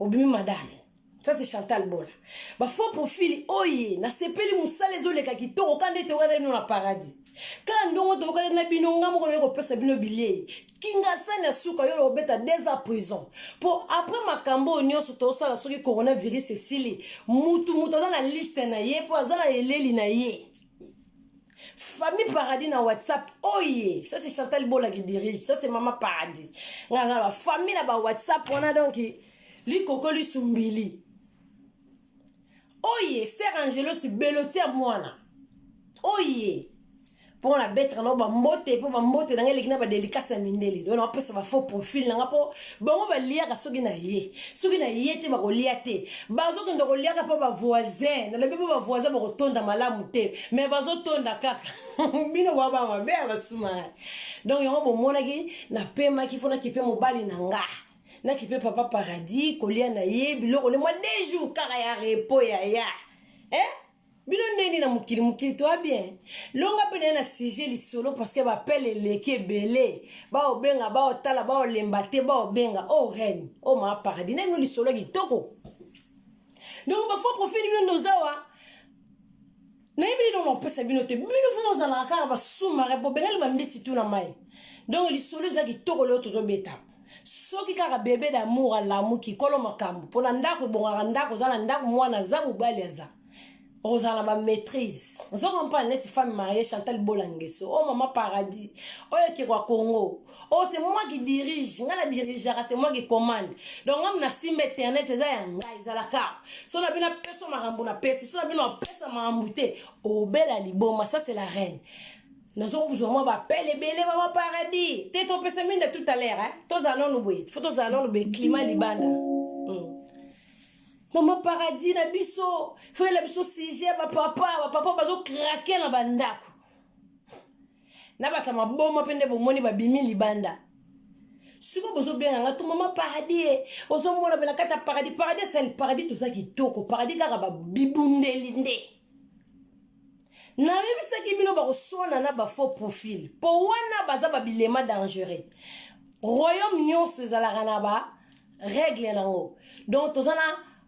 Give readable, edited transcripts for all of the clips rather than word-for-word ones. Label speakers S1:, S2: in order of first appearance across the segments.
S1: obimi madame. Ça c'est Chantal Bola. Ba faux profil oye na sepeli musale zo leka kitoko kande te wala na paradis. Quand ndongo to kala na bino ngamo ko ko pesa bino bilei. Kinga sana suka yo obeta 2 ans prison. Pour après makambo nyonso to sala soki coronavirus esili. Mutu za na liste na ye po za na eleli na ye. Famille Paradis na WhatsApp. Oye, ça c'est Chantal Bola qui dirige. Ça c'est Maman Paradis. La famille na ba WhatsApp on a donc li koko li sumbili. Oye, Esther Angelo si belotia mwana. Oye. Pour la bête na ba mbote pour ba mbote na ngeli na ba délicat mindeli. Donc on peut ça va faux profil na po bongo ba lia ka soki na ye. Soki na ye te ba ko lia te. Bazo ko ndoko lia ka pa ba voisin. Na le pe ba voisin ba ko tonda malamu te. Mais bazo tonda kaka. Bino wa ba mabe ba suma. Donc yo bo mona ki na pema ki fona ki pe mobali na nga. Na ki pe papa Paradis kolia na ye biloko le mois 2 jours kaka ya repo ya. Bino neni na mukili toi bien. Longa pene na sujet li solo parce que ba pelle leke belé. Ba obenga ba otala ba olembate ba obenga o reine. O ma Paradis na li solo kitoko. Donc ba faux profil bino nozawa. Na bino no pesa bino te bino fona za la kara ba sumare bo benga ba mbisi tu na mai. Donc li solo za kitoko le tozo beta. Soki kaka bébé d'amour à l'amour qui kolo makambu pona ndako bonga ndako za ndako mwana za mubali aza. Osala ma maîtrise. On se comprend net femme mariée Chantal Bolangeso. Oh Maman Paradis. Oh qui roi Congo. Oh c'est moi qui dirige. Ngala dirigera c'est moi qui commande. Donc on na sim internet za yanga izala ka. So na bina peso marambo na peso. So na bina pesa marambouté. Oh belle liboma ça c'est la reine. Nous avons besoin d'appeler belle Maman Paradis. T'es ton pesa mine tout à l'heure hein. Tous allons nous boire. Faut tous allons nous climat libanda. Maman Paradis na biso, faut la biso sije ba papa bazo craquer na bandako. Na ba kama boma pende bomoni ba bimi libanda. Siko bozo bien nga to Maman Paradis, ozo mona bena kata Paradis c'est le paradis tout ça qui toko, Paradis kaka ba bibundeli nde. Na bibisa ki bino ba kosona na ba faux profil. Po wana baza ba bilema dangereux. Royaume nyonso ezalaka na ba règle nango. Donc tozana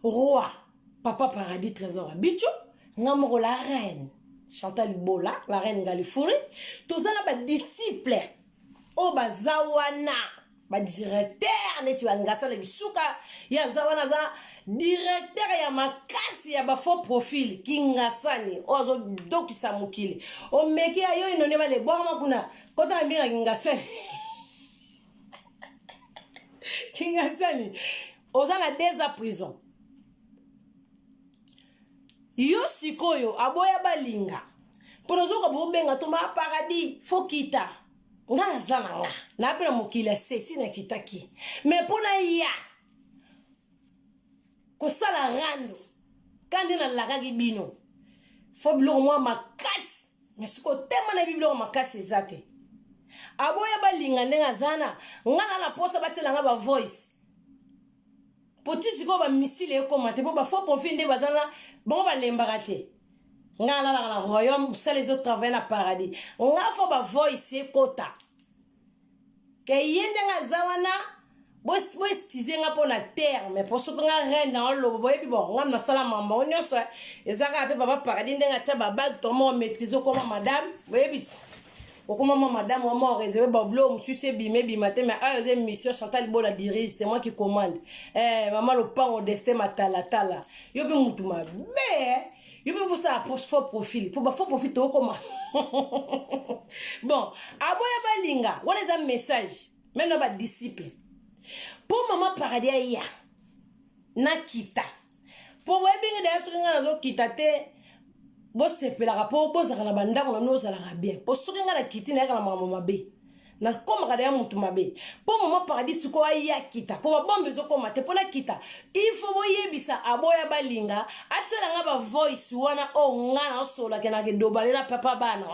S1: roi, papa Paradis trésor Bichou, Namoro la reine, Chantal Bola, la reine Galifouri, tous les disciples, Obazawana, ba directeur, neti wangasa le bisuka, ya zawana za directeur ya makasi ya ba faux profil, kingasani, ozo doki samukili, o meki ayo inone ba le boma kuna, kota na mbinga kingasani, kingasani, ozana 2 ans prison. Yo sikoyo aboya balinga pono zoka bobenga to Maman Paradis fokita ngana zana nga na pena mokila sesi na kitaki mais pona ya ko sala rando kandi na lagaki bino fo biloko mwa makasi mais siko tema na biloko makasi ezate aboya balinga ndenga zana ngana la posa batela nga ba voice Potisi ko ba misile ko mate po ba faux profil nde bazana bon ba lembaka te ngala la royaume ça les autres travaillent na Paradis nga fo ba voice kota ke yende nga zawana bo stize nga po na terre mais pour ce nga reine na lo bo ebi bon nga na sala mamba onyoso ezaka pe Papa Paradis ndenga tia ba bag to mo maîtriser ko madame bo ebi Okuma madame moi réservé bablo monsieur c'est bimé bimate mais ah mission Chantal Bola dirige c'est moi qui commande maman le pan au destin matala tala yo be mutuma be yo be vous ça faux profil pour ba faux profil to comment bon aboya balinga what is a message même na ba disciple pour Maman Paradis ya na kita pour webinga da so nga zo kita te bo sepela rapport bo za na bandako na no za la bien po soki nga na kiti na ka na mama mabe na koma ka da mutu mabe po Maman Paradis suko ya kita po ba bombe zo koma te po na kita il faut boyebisa aboya balinga atela nga ba voice wana o nga na sola ke na ke dobale na papa bana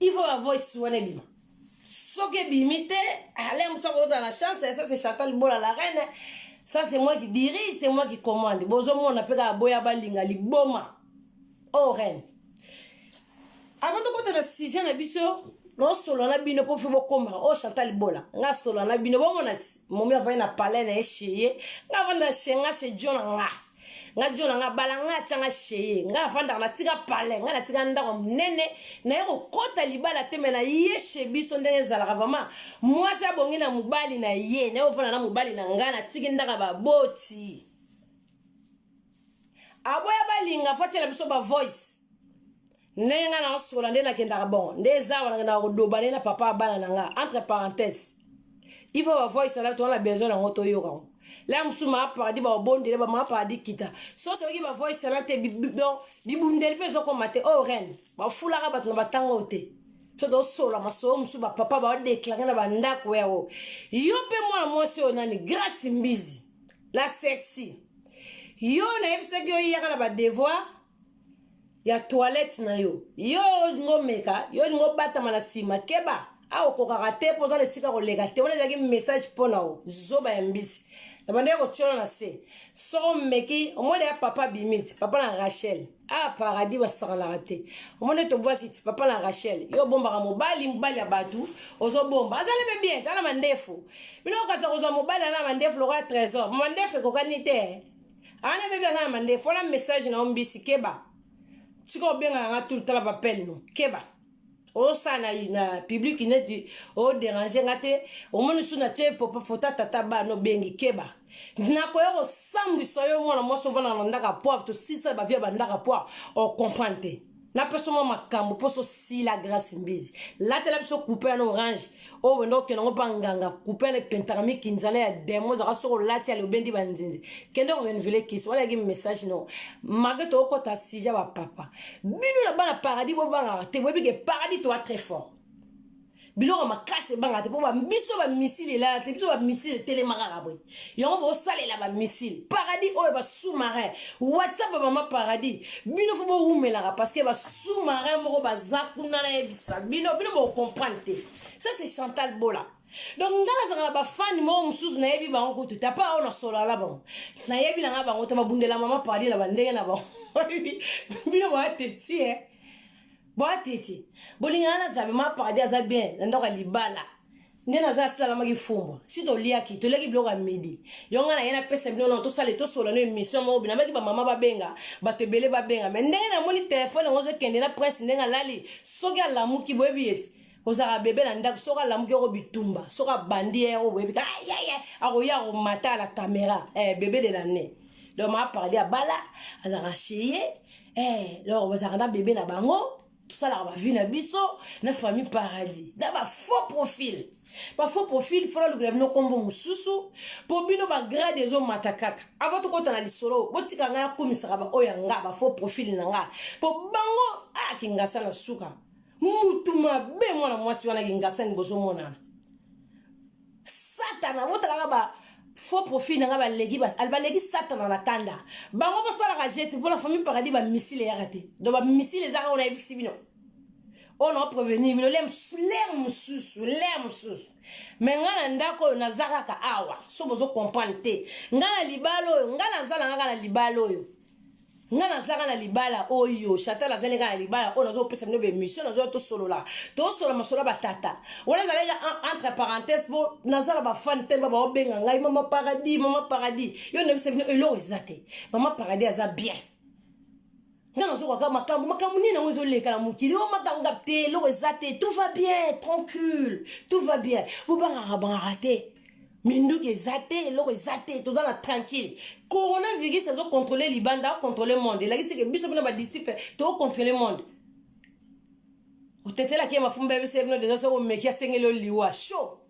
S1: il faut ba voice wana bima soki bimite ale mutako za la chance ça c'est Chantal Bola la reine ça c'est moi qui dirige c'est moi qui commande bozo mona peka aboya balinga liboma Oh reine. Avant de continuer le sujet na biso non solo na bino po fi bokoma o Chantal Bola nga solo na bino bo monati momi avai na palais na esheye nga vanda shenga se jona nga jona nga bala nga tanga sheye nga vanda na tika palais nga na tika ndako mnene na yeko kota libala teme na yeshe biso ndenge zalaka vraiment moi sa bongi na mubali na ye na yo vanda na mubali na nga na tiki ndaka ba boti aboya balinga fati na biso ba voice nenga na sola ndena kenda bon ndeza wana na rodoba na papa bana nanga entre parenthèses il faut avoir voice là toi la besoin na ngoto yoka la msuma paradis ba bondele ba ma paradis kita so to ki ba voice là te bibundeli peso ko mate o ren ba fula ka batna batango te so do sola maso msuba papa ba déclarer na banda ko yo pe moi so nani grâce mbizi la sexy yo na yebisa yo yaka na ba devoir ya toilette na yo ngo meka yo ngo bata mana sima keba a okokaka te poza le tika kolega te wana ezalaki message mpona o zoba ya mbisi na bandeko kotiolo na se soko meki omone ya papa bimiti papa na Rachel a paradis basakanaka te omone tobwaki ti papa na Rachel yo bombaka mobali ya batu ozobomba azali mpe bien tala mandefu bino okasa kozwa mobali ana mandefu lokola trésor mandefu ekokani te ana mpe bien azala mandefu wana message na ombisi keba tiko benga nga tout le temps papel no keba o sana na public ineti o déranger ngate o moni suna te papa fota tata ba no bengi keba na ko yo sambisa yo mwana mwaso bana na ndaka poa to sisa ba via bandaka poa o comprendre na personne makambo poso si la grâce mbizi la tela biso couper en orange o wendo ke ngo panganga couper le pentarami kinzala ya demo za so lati ya lobendi banzinzi kende ko renouveler kiss wala gi message no mageto ko ta sija ba papa bino la bana paradis bo banga te bo bige paradis to très fort biloko makase banga te po ba biso ba missile la te biso ba missile télémarara boy yongo bo salela ba missile paradis o ba sous-marin WhatsApp ba mama paradis bino fo bo rumela parce que ba sous-marin moko ba zakuna na ebisa bino bo comprendre te ça c'est Chantal Bola donc ngala zanga ba fan mo mususu na yebi bango ko tuta pa ona sola la bon na yebi la nga bango ta ba bundela mama paradis na ba ndenge na bon bino ba teti Boateti bolingana zabe ma paradis aza bien ndoka libala ndena za sala magi fumba si to liaki to leki bloka midi yonga na yena pesa bino no to sale to sola no émission mo bina maki ba mama ba benga ba tebele ba benga mais ndena moni téléphone ngozo kende na presse ndenga lali soki alamuki boyebi eti ozaka bebe na ndako soka lamuki ko bitumba soka bandi ero boyebi ay akoya ko mata la caméra bébé de l'année donc ma paradis abala azaka chier donc bazaka na bébé na bango tout ça là va venir biso na famille paradis da ba faux profil faut le grave no kombo mususu po bino ba grade des hommes matakaka avant to kota na lisolo botika nga komisa ba oyanga ba faux profil na nga po bango kingasa na suka mutuma be mwana mwasi wana kingasa ni bozo mona satana botala ba faux profil nga ba legi bas alba legi satana na kanda bango basala ka jete pour la famille paradis ba missile ya raté donc ba missile za on a vu sibino on a prévenir mino l'air mususu mais ngana ndako na zaka ka awa so bozo comprendre te ngana libalo ngana zala ngana libalo yo ngana zaka na libala oyo Chantal azene ngana libala on azo pesa mino be mission azo to solo la to solo masola batata wala zala entre parenthèses bo nazala ba fan temba ba obenga ngai mama paradis yo ne bisa mino elo ezate mama paradis aza bien ngana zo kwa makambu ni na ngozo leka na mukili o makanga te lo ezate tout va bien tranquille tout va bien bo banga raté minduki ezate lo ezate tout dans la tranquille coronavirus ça zo contrôler libanda contrôler monde la kisi ke biso bina ba disciple to contrôler monde o tetela ke mafumba bese bino déjà so mekia sengelo liwa show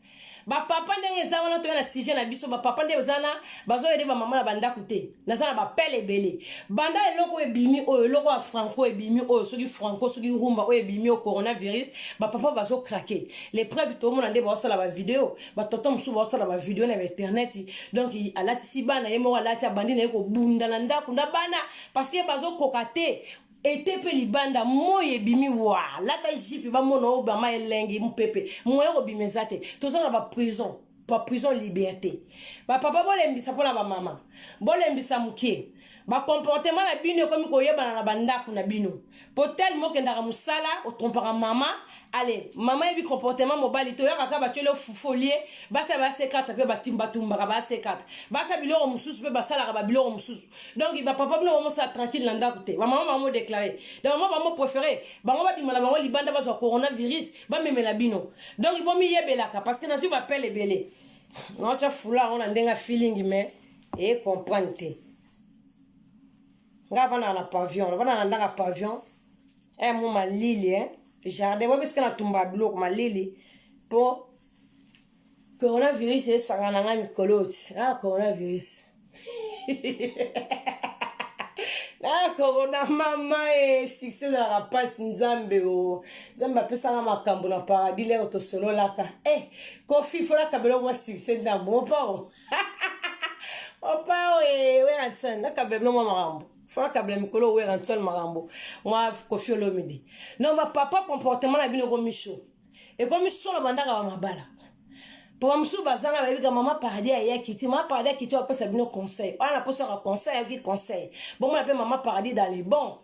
S1: ba papa ndenge za wana to na sujet na biso ba papa ndenge zana bazo yede ba mama na banda kute na zana ba pele belé banda eloko ebimi o eloko a franco ebimi o soki franco soki rumba o ebimi o coronavirus ba papa bazo craquer les preuves to mona nde ba sala ba vidéo ba toto musu ba sala ba vidéo na internet donc alati si bana yemo alati abandi na ko bunda na ndako na bana parce que bazo kokate ete pe libanda moye bimi wa lata jipi ba mono ba ma elengi mpepe moye ko bimezate tozana ba prison liberté ba papa bolembisa pona ba mama bolembisa mukie ba comportement na bino comme ko yeba na bandako na bino potel mo kendaka musala o trompera mama allez mama yebi comportement mobali to yaka ka ba tshelo fufolie basa ba C4 pe ba timba tumba ba C4 basa biloko mususu pe basala ba biloko mususu donc ba papa bino mo sa tranquille na ndako te ba mama ba mo déclarer donc mama ba mo préférer ba ngo ba dimala ba ngo libanda ba so coronavirus ba memela bino donc bo mi yebelaka parce que na su ba pele belé non tcha fula on a ndenga feeling mais et comprendre nga vana na pavillon vana na ndanga pavillon mo malili jardin wa biska na tumba biloko malili po coronavirus esangana nga mikoloti coronavirus corona mama succès na rapasi nzambe nzambe apesanga makambo na paradis lero tosololaka kofi folaka biloko mwa succès ndambo opao opao werantsani nakabelo mwa makambo fora kabla mikolo wera ntol marambo moi Koffi Olomide non ma papa comportement na bino komisho et komisho la bandaka ba mabala pour msu bazana ba bika mama paradis ya kiti mama paradis kiti opesa bino conseil on a posé un conseil qui conseil bon moi appelle mama paradis dans les bons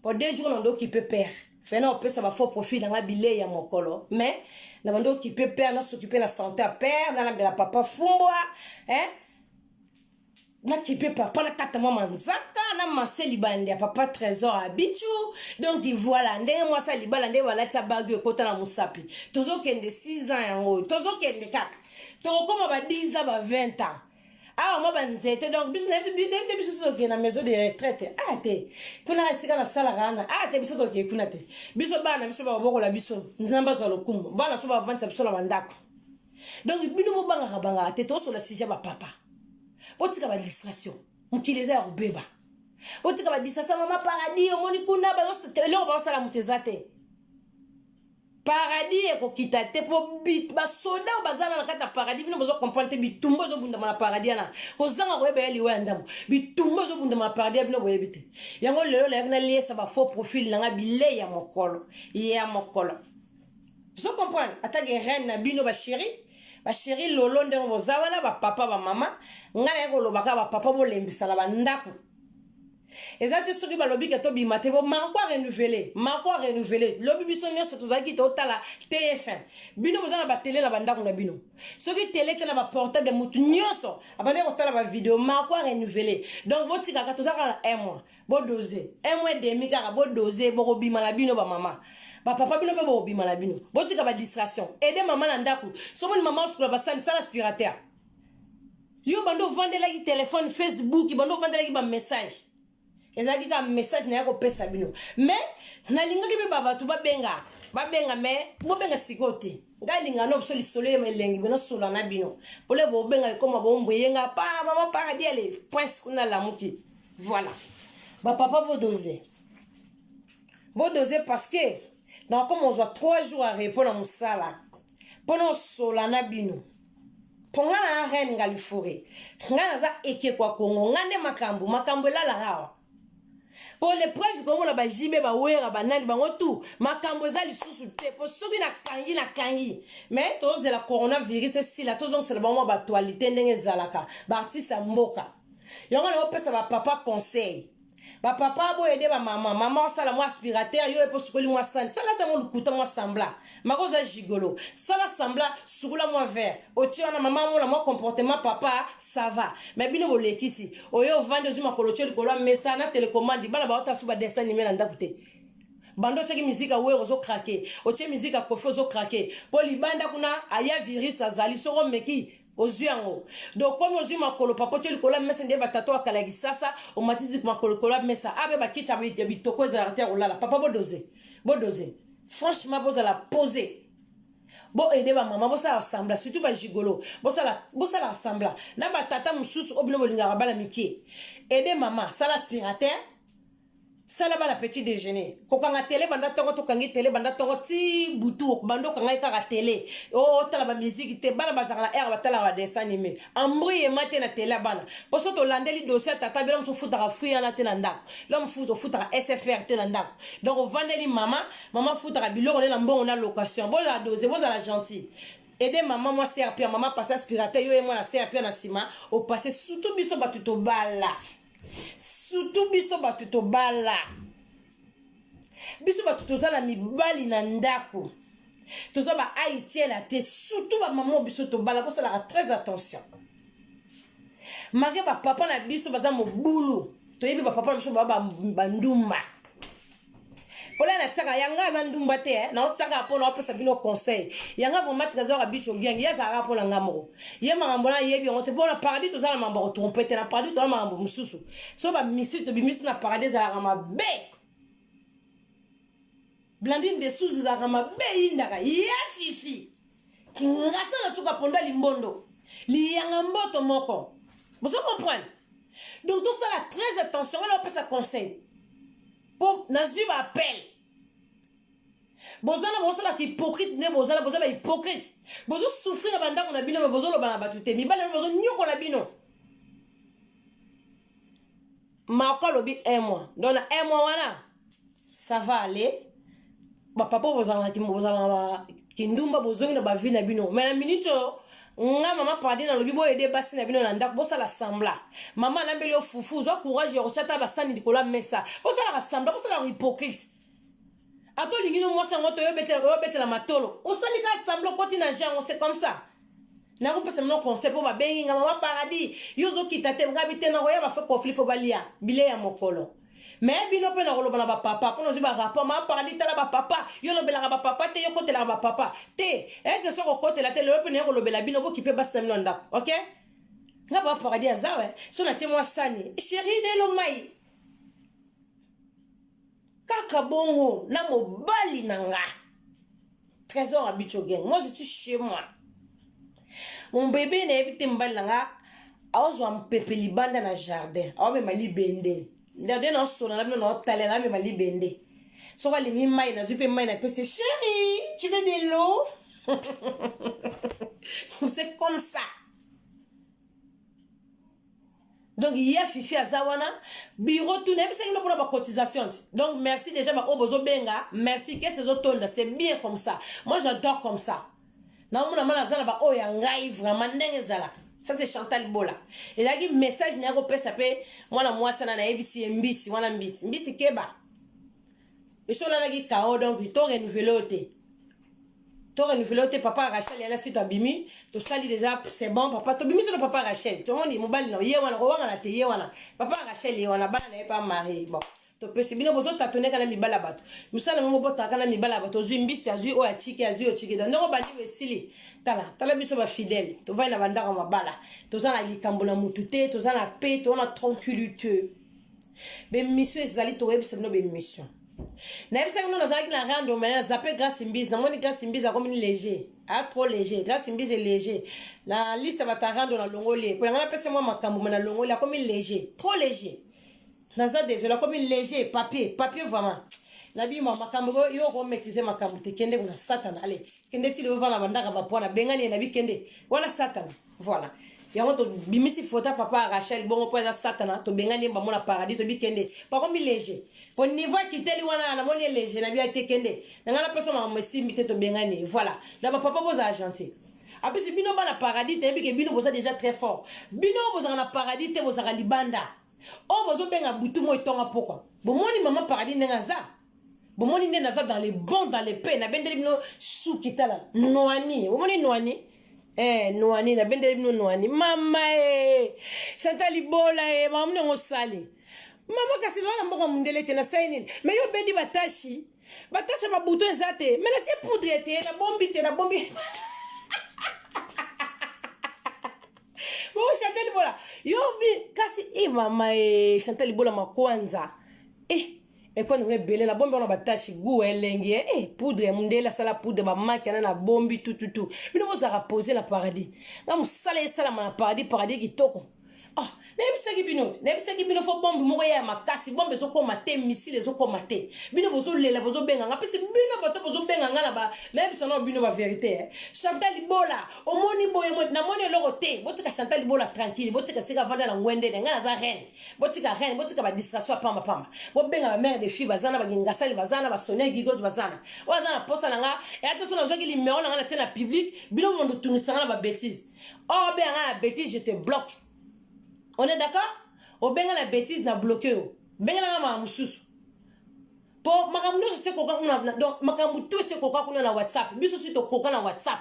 S1: pour deux jours on doit occuper père fait non opesa ba faux profit dans la billet ya mokolo mais na bando occuper père na s'occuper la santé à père dans la papa fumbwa na kipe papa na kata mama nzaka na mase libande papa trésor abichu donc voilà ndenge moi ça libala ndenge wala tia bague kota na musapi tozo kende 6 ans yango tozo kende kaka to koma ba 10 ans ba 20 ans moi banzete donc biso na biso so ke na maison de retraite te kuna resika na sala kana te biso to ke kuna te biso bana biso ba bokola biso nzamba zo lokumu bana so ba vanta biso la bandako donc bino mo banga te to so la sija ba papa otika ba distraction mukileza ya kubeba otika ba distraction mama paradis omoni kuna ba lelo ba sala mutezate paradis ko kitate po bit ba soda bazana na kata paradis bino bozo comprendre bitumbo zo bunda na paradis na kozanga ko yeba yali wandamo bitumbo zo bunda na paradis bino boyebite yango lelo la na liesa ba faux profil na bile ya mokolo zo comprendre atage reine na bino ba chéri lolo ndenge bozawana ba papa ba mama ngana yako lobaka ba papa bo lembisa na bandako ezate soki ba lobi ke to bimate bo marko renouveler lobi biso nyoso tozaki to tala TF1 bino bozana ba télé na bandako na bino soki télé te na ba portable de mutu nyoso abane ko tala ba vidéo marko renouveler donc botika ka tozaka na 1 mois bo doser 1 mois et demi ka bo doser bo bima na bino ba mama ba papa bino pe bo bima na bino botika ba distraction aider maman na ndako somoni maman sur ba sala aspirateur yo bando vendela ki téléphone Facebook bando vendela ki ba message ezaki ka message na yako pesa bino mais na linga ki be baba tu ba benga mais bo benga sikote ngalinga no so lisolo me lengi bino sola na bino pole bo benga koma bo mboyenga pa mama paradis ale point kuna la muki voilà ba papa bo doser parce que donc comme on a 3 jours à répondre à mon salaire pendant solana bino ponga na reine ngalifore ngana za eke kwa kongo ngande makambo la hawa pour les preuves comme la bajibe ba wera banani bango tout makambo za lisusu te pour soki na kangi mais tous la coronavirus si la tous c'est le moment ba actualité ndenge zalaka ba artiste mboka yango na opesa ba papa conseil ba papa bo aider ba mama sala moi aspirateur yo epo sukoli moi sala tango lukuta moi sembla makoza gigolo sala sembla sukula moi vert otia na mama mo na moi comportement papa ça va mais bino bo letisi oyo vande zuma kolocho likolo mesa na télécommande bana ba ota suba dessin animé na ndakute bando cheki musique awe zo craquer otie musique a Koffi zo craquer po libanda kuna aya virus azali soko meki ozuyango donc comme ozu makolo papa teli kola mesa ndeba tato akala gisasa o matizi makolo kola mesa abe bakicha bitoko za artère olala papa bodoze franchement boza la poser bo aider ba mama bosa assembla surtout ba gigolo bosa la assembla na ba tata mususu obino bolinga bala miki aider mama sala aspirateur sala ba la petit déjeuner kokanga télé banda tongo to kangi télé banda tongo ti butu bando kanga ka télé o tala ba musique te bana bazaka na air batala ba dessin animé ambri e mate na télé bana poso to landeli dossier tata bela mso futa ka fuya na tena ndako la mfuto futa ka SFR tena ndako donc o vandeli mama futa ka biloko na mbongo na location bo la dose bo la gentil aider maman moi CRP maman passer aspirateur yo et moi la CRP na sima au passer surtout biso batuto bala surtout biso bato tobala biso bato tozala mibali na ndako toza ba haïtienne te surtout ba maman biso tobala pour ça très attention marqué ba papa na biso baza mobulu toyebi ba papa na biso ba bandumba pola na tsaka yanga za ndumba te na tsaka po na opesa bino conseil yanga vraiment trésor abicho bien ya za rapo na ngamoko ye makambo na yebi on te bona paradis tozala mambo trompete na paradis tozala mambo mususu so ba misi to bimisi na paradis za rama be Blandine de sous za rama be indaka ya fifi ngasa na suka ponda limbondo li yanga mboto moko vous comprenez donc tout ça là très attention on opesa conseil pour nazuba appel bozala bozala hypocrite ne bozala hypocrite bozo souffrir na bandako na bino bozolo bana batute mibale bozo nyoko na bino mako lobi un mois donc un mois wana ça va aller ba papa bozala kindumba bozongi na ba vie na bino mais na minute nga mama padi na lobi boye de basi na bino na ndako bosala sembla mama lambeli o fufu zo courage yo chata ba standi dikola mesa bosala sembla bosala hypocrite ato lingino mo sango to yo betela matolo osali ka sembla koti na jango c'est comme ça na ko pesa no concept po ba bengi nga mama paradis yo zo kitate ngabi te na ko ya ba fa conflit fo balia bile ya mokolo mais bino pe na ko lobana ba papa ko no ziba rapport ma paradis tala ba papa yo lobela ba papa te yo kotela ba papa te que so ko kotela te le pe na ko lobela bino bo kipe basta mino ndako OK nga ba paradis azawe so na temo sani chérie de lo mai kaka bongo na mobali nanga trésor abicho gang moi je suis chez moi mon bébé na ebite mbali nanga aozwa mpepe libanda na jardin aome mali bende ndade na sona na bino na otale na me mali bende so va lingi mai na zupe mai na pese chérie tu veux de l'eau c'est comme ça donc il y a fifi azawana bureau tout n'est pas pour la cotisation donc merci déjà ba obozo benga merci que ces autres c'est bien comme ça moi j'adore comme ça na mona mana zala ba o ya ngai vraiment ndenge zala ça c'est Chantal Bola et là qui message n'a pas pesa pe mwana mwasa na ABC mbisi mwana mbisi keba et so la gi kao donc to renouveler papa Rachel elle a suite abimi to sali déjà c'est bon papa to bimi sur le papa Rachel to on dit mobile no ye wana rovanga na te ye wana papa Rachel ye wana bana na pas marié bon to pesi bino bozo tatone kana mibala bato musala mo bota kana mibala bato zumbisi azu o atiki azu o tiki donc bandi wesili tala biso ba fidèle to va na bandaka mabala to za na likambo na mutute to za na paix to na tranquillité be mission ezali to web c'est no be mission na bisa no za ki na rando mais zappe grâce mbisi na moni grâce mbisi a comme léger a trop léger grâce mbisi est léger la liste va ta rando na longoli ko ngana pesa moi makambo na longoli a comme léger trop léger naza désolé comme léger papier vraiment nabi ma makambo yo ko maîtriser makambo te kende kuna satana allez kende ti le vana bandaka ba pona bengani nabi kende wala satana voilà yango to bimisi fota papa Rachel bongo po za satana to bengani ba mona paradis to bi kende pas comme léger au niveau kiteli wana na moni léger nabi ate kende ngana personne ma mesimbi te to bengani voilà na ba papa boza gentil après si bino ba na paradis te bi ke bino boza déjà très fort bino boza na paradis te boza libanda oh bozo benga butu mo itonga pokwa bomoni mama paradis ndenga za bomoni ndenga za dans les bons dans les paix na bendeli bino sukitala noani bomoni noani noani na bendeli bino noani mama Chantal Bola mama ngo sali mama kasi lona mboko mundele te na saini mais yo bendi batashi ba butu ezate mais la tie poudre te na bombi oh Chantal Bola yo bi kasi mama Chantal Bola makwanza et quand on est belé la bombe on a batashi gou elenge poudre mundela sala poudre ba makana na bombi tout bino vous a poser la paradis ngam sala na paradis kitoko nebisaki bino fo bombe moko ya makasi bombe zo ko mate missile zo ko mate bino bozo lela bozo benga ngapesi bino bato bozo benga ngala ba nebisa no bino ba vérité Chantal Bola omoni boye mo na moni loko te botika Chantal Bola tranquille botika sika vanda na ngwende ngala za reine botika ba distraction pamba bo benga ba mère de fille bazana ba ngasali bazana ba Sonia Gigos bazana wazana posa nanga et attention na zoki numéro na tena public bino mondo tunisa na ba bêtise oh benga na bêtise je te bloque. On est d'accord? obenga la bêtise na bloqué yo benga na ma mususu po makambo se koka kuna donc makambo tout se koka kuna na WhatsApp biso si to koka na WhatsApp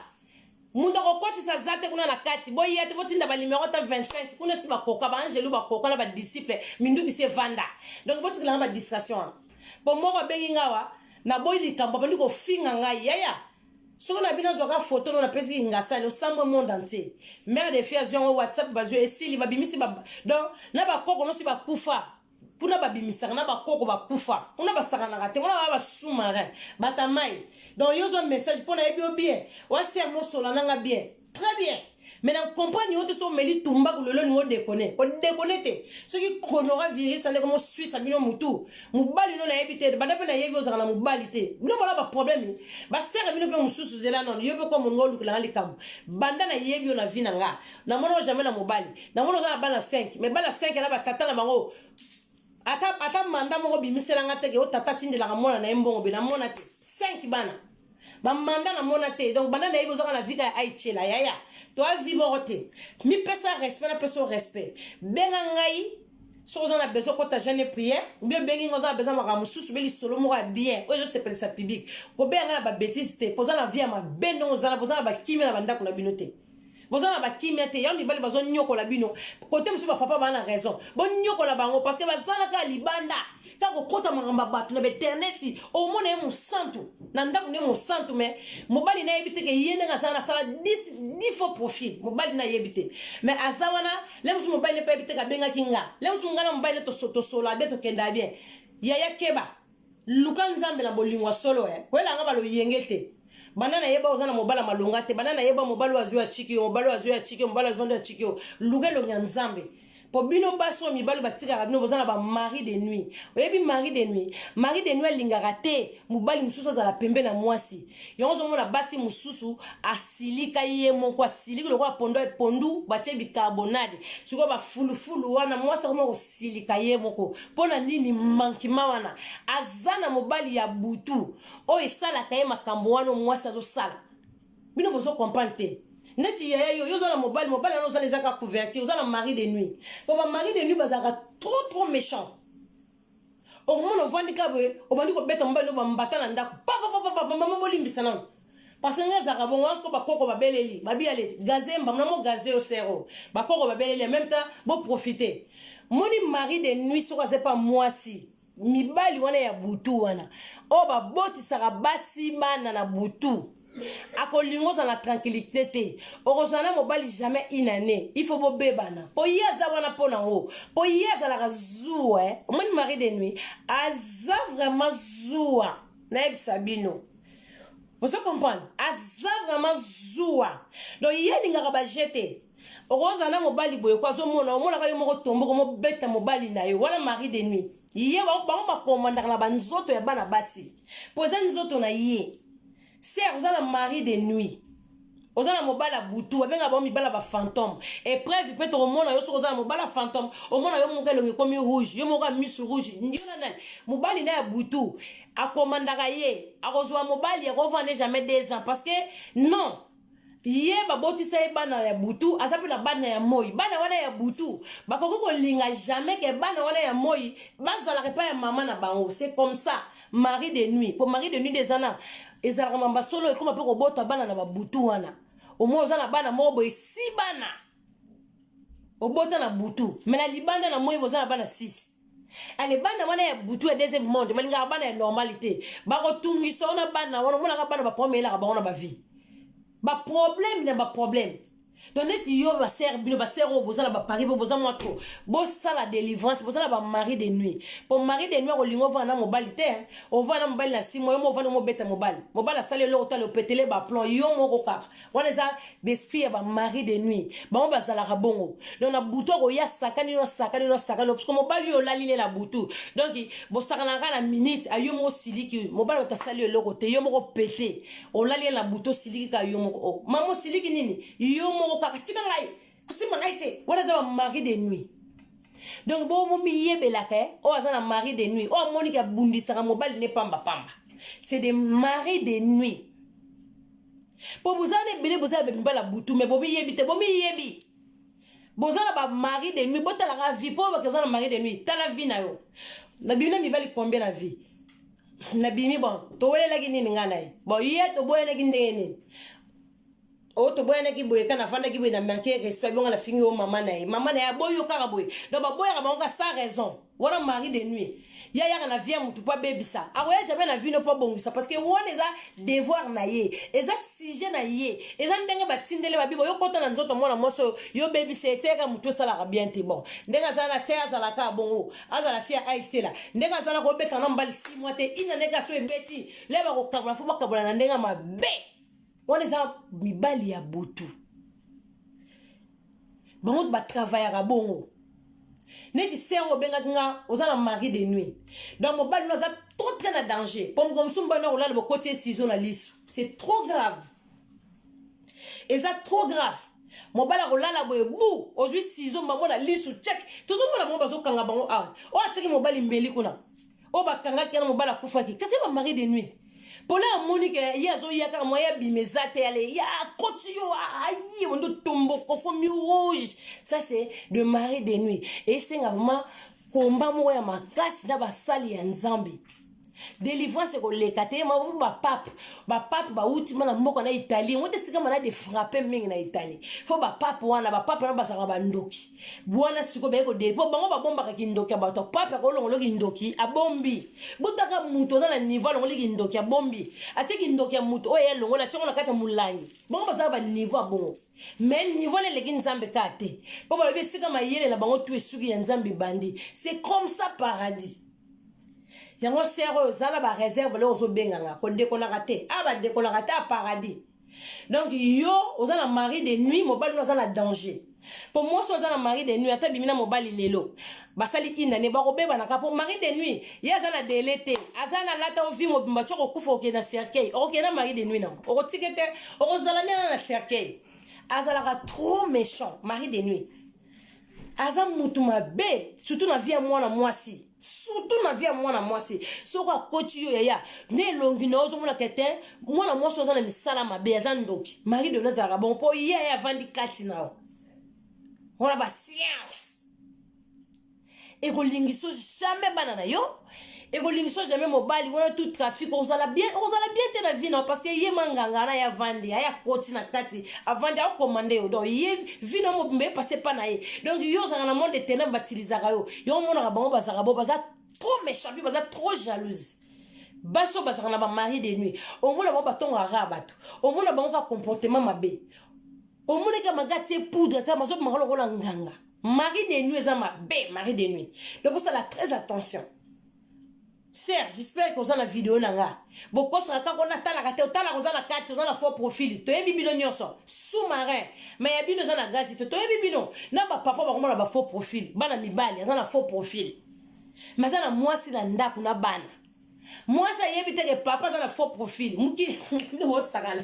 S1: munda ko koti sa zate kuna na kati boy yete botinda ba numéro ta 25 kuna si ba koka ba angelu ba koka na ba disciple minduki se vanda donc botikala ba distraction po moko bengi ngawa na boy likambo ba ndiko finga ngai yaya soko na bina zoka photo na pesi ngasa le sambo monde entier mère de filles sur WhatsApp ba jouer esili ba bimisi ba donc na ba koko no si ba kufa puna ba bimisa na ba koko ba kufa puna ba saka na kate mona ba sous-marin batamai donc yo zo message pona ebio bien wa ser mo sola nanga bien très bien mais na compagne yo te so meli tumba ko lelo no déconner ko déconnecter ce qui konora virus ande comme Suisse abino mutu mubali no na ebité banda pe na yebi o na mubali te bino bola ba problème ba ser abino pe mususu zela non yo be ko ngolu kula likambo banda na yebi o na vina nga na mono jamais na mubali na mono za bana 5 mais bana 5 na ba tata na bango ata manda moko bimisela ngate ke o tata tindela ka mona na mbongo be na mona te 5 bana ba manda na mona te donc bana na yebi o na vika aichela yaya to a vivre te mi pesa respect na peso respect benga ngai so on a besoin ko ta jeune prière ou bien bengi ngoza besoin ma mususu beli solo mo bien o je se pele sa public ko benga na ba bêtise te poza na vie ma bendo ngozala poza na ba kimi na banda ko na binote poza na ba kimi te yandi bali bazo nyoko la bino côté musu ba papa ba na raison bon nyoko la bango parce que bazala ka libanda ka ko kota mangamba batu na beterneti o mona mu santu na ndako ne mu santu mais mobali na yebite ke yende nga sana sala 10 fois profil mobali na yebite mais azawana le musu mobali ne pa yebite ka benga kinga le musu ngana mobali to soto solo abeto kenda bien yaya keba luka nzambe na bolingwa solo wela nga balo yengete banana yeba ozana mobala malonga te banana yeba mobali wazo ya chiki mobali wazo ya chiki mobali wazo ya chiki lugelo nya nzambe po bino baso mibali batika bino bozana ba mari de nuit oyebi mari de nuit lingaka te mobali mususu za la pembe na mwasi yonzo mona basi mususu asilika ye moko asilika lokwa pondu batie bicarbonate siko ba fulu wana mwasi koma osilika ye moko pona nini mankima wana azana mobali ya butu o esala kaye makambo wana mwasi azo sala bino bozo comprendre te neti yo zala mobali na zala ezaka couverture zala mari de nuit po ba mari de nuit bazaka trop méchant o mona vandi kabwe o bandi ko beta mobali no ba mbata na ndako papa mama bolimbisa non parce que ngazaka bon ngasko ba koko ba beleli ba biale gazemba mona gazé au cerveau ba koko ba beleli en même temps bo profiter moni mari de nuit so kaze pas mwasi mibali wana ya butu wana o ba boti saka basi bana na butu akolingo za na tranquillité te orozana mobali jamais une année il faut bobebana po yaza wana pona ngo po yaza la zuwa mon mari de nuit aza vraiment zuwa na ebisabino vous comprenez aza vraiment zuwa donc yelinga ba jeter orozana mobali boye kwa zo mona ka yo moko tombo ko mobeta mobali na yo wana mari de nuit ye ba komanda na banzoto ya bana basi poza nzoto na ye c'est ozala mari de nuit ozala mobala butu abenga ba mibala ba fantôme et preuve peut au mona yo ozala mobala fantôme au mona yo mokelo ngi comme rouge yo moka miss rouge ndina nani mobali na ya butu akomandaka ye akozwa mobali akovande jamais 2 ans parce que non ye babotisa ye bana ya butu asape na bana ya moi bana wana ya butu bakoko kolinga jamais ke bana wana ya moi bazala repa ya maman na bango c'est comme ça mari de nuit pour mari de nuit des ana ezalaka mamba solo ekoma pe kobota bana na babutu wana omo oza na bana moko boye si bana obota na butu mais na libanda na moi boza na bana 6 ale bana wana ya butu ya deuxième monde malingaka bana ya normalité bakotungisa wana bana wana omonaka bana bapromelaka bango na bavie baproblème na baproblème donc neti yo baser bino baser o bozala ba Paris boza moto bosala délivrance bozala ba mari de nuit pour mari de nuit olingo vana mobali te o vana mobali na 6 mois yo mo vana mo beta mobali sale lo otale opetele ba plan yo moko kaka wana za d'esprit ya ba mari de nuit ba mo bazala ka bongo donc na buto ko ya sakani parce que mobali yo laline la butu donc bosakana na minute ayo mo siliki mobali otasali lo kote yo moko pété o laline la buto siliki ka yo moko mamo siliki nini yo moko kakatika ngai kusima ngai te wana za mari de nuit donc bo mo mi yebela ke o azana mari de nuit o monika bundisaka mobali ne pamba c'est des maris de nuit pour vous allez belé vous avez mbala butu mais bo mi yebi te bo mi yebi bozala ba mari de nuit botala ka vie po ba kezana mari de nuit tala vie na yo na bimina mibali combien na vie na bimi bon to wele la gini ngana bon yé to boye na gindeni o to boye na ki boye kana fanda ki boye na manquer respect bonga la fingi o mama na ya boyo kaka boye donc ba boye ka ba sans raison wala mari de nuit ya na vie mutu pa bebisa akoya jamais na vie no pa bongisa parce que wona eza devoir na ye eza sujet na ye eza ndenge batindele babibo yo kota na nzoto mwana moso yo bebisa eteka mutu sala ka bien te bon ndenge za na terre za la ka bongo aza la fia aitela ndenge za na ko beka na mbali 6 mois te ina ndenge so ebeti leba ko kabula fu bakabula na ndenge mabe wona eza mibali ya butu bango ba travailler ka bongo neti sero benga nga ozana mari de nuit donc mobali no za trop très na danger pour comme sumba na olala bo côté ciseau na lisu c'est trop grave et ça trop grave mobali olala bo ebu ozui ciseau mbango na lisu check toujours mona mo bazo kanga bango ah o atiki mobali mbeli kuna o bakanga kana mobali akufaki kasi ba mari de nuit pour la Monique yazo yaka moya bimezate yale ya kotio ayi ondo tombo koko mi rouge ça c'est de mari de nuit et c'est vraiment combat mo ya makasi na basali ya nzambe délivrance ko lekate ma ba pape ba uti mana mboko na Italie on te sika mana de frapper mingi na Italie fo ba pape wana na basaka ba ndoki bwana siko be ko de fo bango ba bomba ka kindoki ba to pape ko longo loki ndoki abombi butaka muto za na niveau longo loki ndoki abombi ateki ndoki ya muto oye longo la chongo na kata mulangi bango basaka ba niveau abongo mais niveau le leki nzambe kate po ba be sika mayele na bango tu esuki ya nzambe bandi c'est comme ça paradis yango sero zala ba réserve le ozo benganga ko décollera te aba décollera te à paradis donc yo ozana mari de nuit mobali ozana danger pour moi so ozana mari de nuit ata bimina mobali lelo basali inane ba ko beba na ka pour mari de nuit ya zana delete azana lata ovi mobimba choko kufa oke na cercueil oke na mari de nuit na o tikete o zala na cercueil azala ka trop méchant mari de nuit azam mutuma be surtout na vie moi na mwasi surtout na vie moi na mwasi soko koti yo ya ne longi na ozo mona kete moi na mwasi ozana misala mabe azan ndoki mari de nazara bon po ya vandi kati na on a ba science et ko lingiso jamais banana yo et ko lingiso jamais mobali wana tout trafic ozala bien te na vie na parce que ye manganga na ya vandi ya koti na kati avandi a commander yo donc ye vie na mo mbe passer pas na ye donc yo za na monde de ténèbres batilisaka yo mona ka bango bazaka bo baza trop méchant baza trop jalouse baso bazaka na ba mari de nuit au mona ba batonga rabato au mona bango ka comportement mabe au mona ka magati poudre ka mazo makolo ko nganga mari de nuit za mabe mari de nuit donc pour ça la très attention. Serge, j'espère que vous avez la vidéo nanga. Beaucoup sera quand on attend la carte, on a la carte, on a faux profil. Tu es bibino nyoso, sous-marin. Mais il y a bien la gaz, tu es bibino. Non, papa va vraiment la faux profil. Bana mi bali, on a faux profil. Mais ça moi si la nda kuna bana. Moi ça y est que papa ça a faux profil. Muki, ne vous sagane,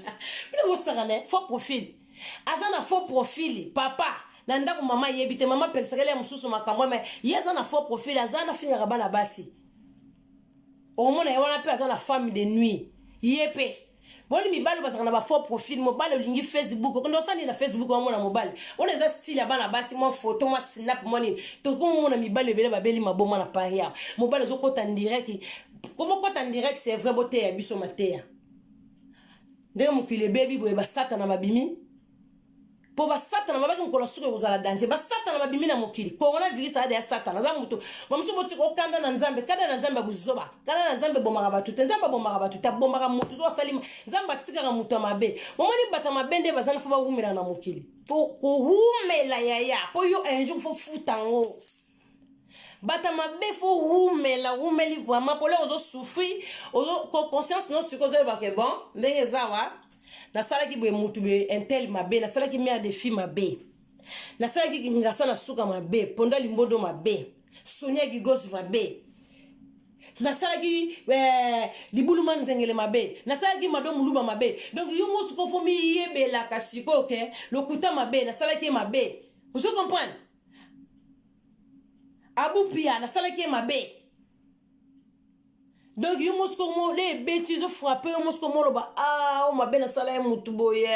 S1: faux profil. Azana faux profil, papa. Nanda ku mama yebite mama persegele mususu makamwa mais yezana faux profil azana finga bana basi. Au moins, il y a la femme de nuit. Yépe. Bon, mi bal parce qu'on a faux profil, mobile, lingi Facebook. Quand on s'en est Facebook, on a mobile. On est style à bas, bas, mon photo, moi snap, money. Tout comme on a mi bal, le bébé, ma bombe, ma paria. Mobile, les autres en direct. Comment quand en direct, c'est vrai, beauté, abisso matéa. Dès mon qu'il est baby, boy, basata na babimi. Po ba satana mabaki mkola suko kozala danger ba satana mabimi na mokili coronavirus ade ya satana za mutu bamusu boti ko kanda na nzambe buzoba kanda na nzambe bomaka batu nzambe bomaka batu ta bomaka mutu zo salima nzambe atika mutu mabe momani bata mabende bazana fo ba humira na mokili to ko humela yaya po yo un jour fo futango bata mabe fo humeli vraiment pour les ozo souffrir ozo conscience non sur cause ba ke bon ndenge zawa na sala ki boye mutu be intel mabe na sala ki mère de fille mabe na sala ki ngasa na suka mabe ponda limbodo mabe sonia ki gosse mabe na sala ki libulu manzengele mabe na sala ki madom luma mabe donc yo mosu ko fomi yebe la kasiko ke lokuta mabe na sala ki mabe vous comprenez abu pia na sala ki mabe donc yo mosko mo les bêtises frapper yo mosko mo loba ah o mabena sala ya mutu boye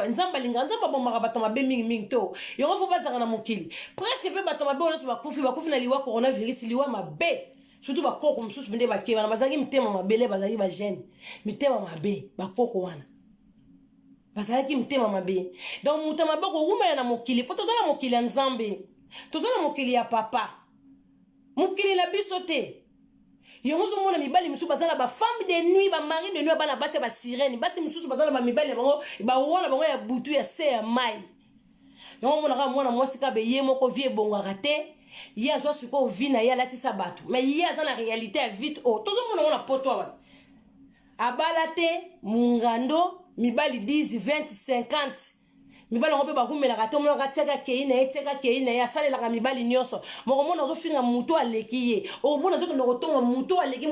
S1: nzamba linga nzamba bomaka bato mabe mingi to yo fo bazaka na mokili presque pe bato mabe ono so bakufi na liwa coronavirus liwa mabe surtout bakoko mosusu bende bakeba na bazaki mitema mabele bazaki ba jeune mitema mabe bakoko wana bazaki mitema mabe donc muta mabe ko umela na mokili po tozala mokili ya nzambe tozala mokili ya papa mokili na biso te yo mozo mona mibali musu bazana ba femme de nuit ba mari de nuit bana base ba sirène basi musu bazana ba mibali bango ba wona bango ya butu ya se ya mai yo mona ka mwana mwasi ka be ye moko vie bongo raté ye azwa suko vina ya lati sabatu mais ye azana réalité ya vite o tozo mona ona poto wa abalate mungando mibali 10 20 50 mibali ngope bakumela ka tomo ka teka keina ya salela ka mibali nyoso moko mona zo finga muto alekiye o mona zo ko tonga muto aleki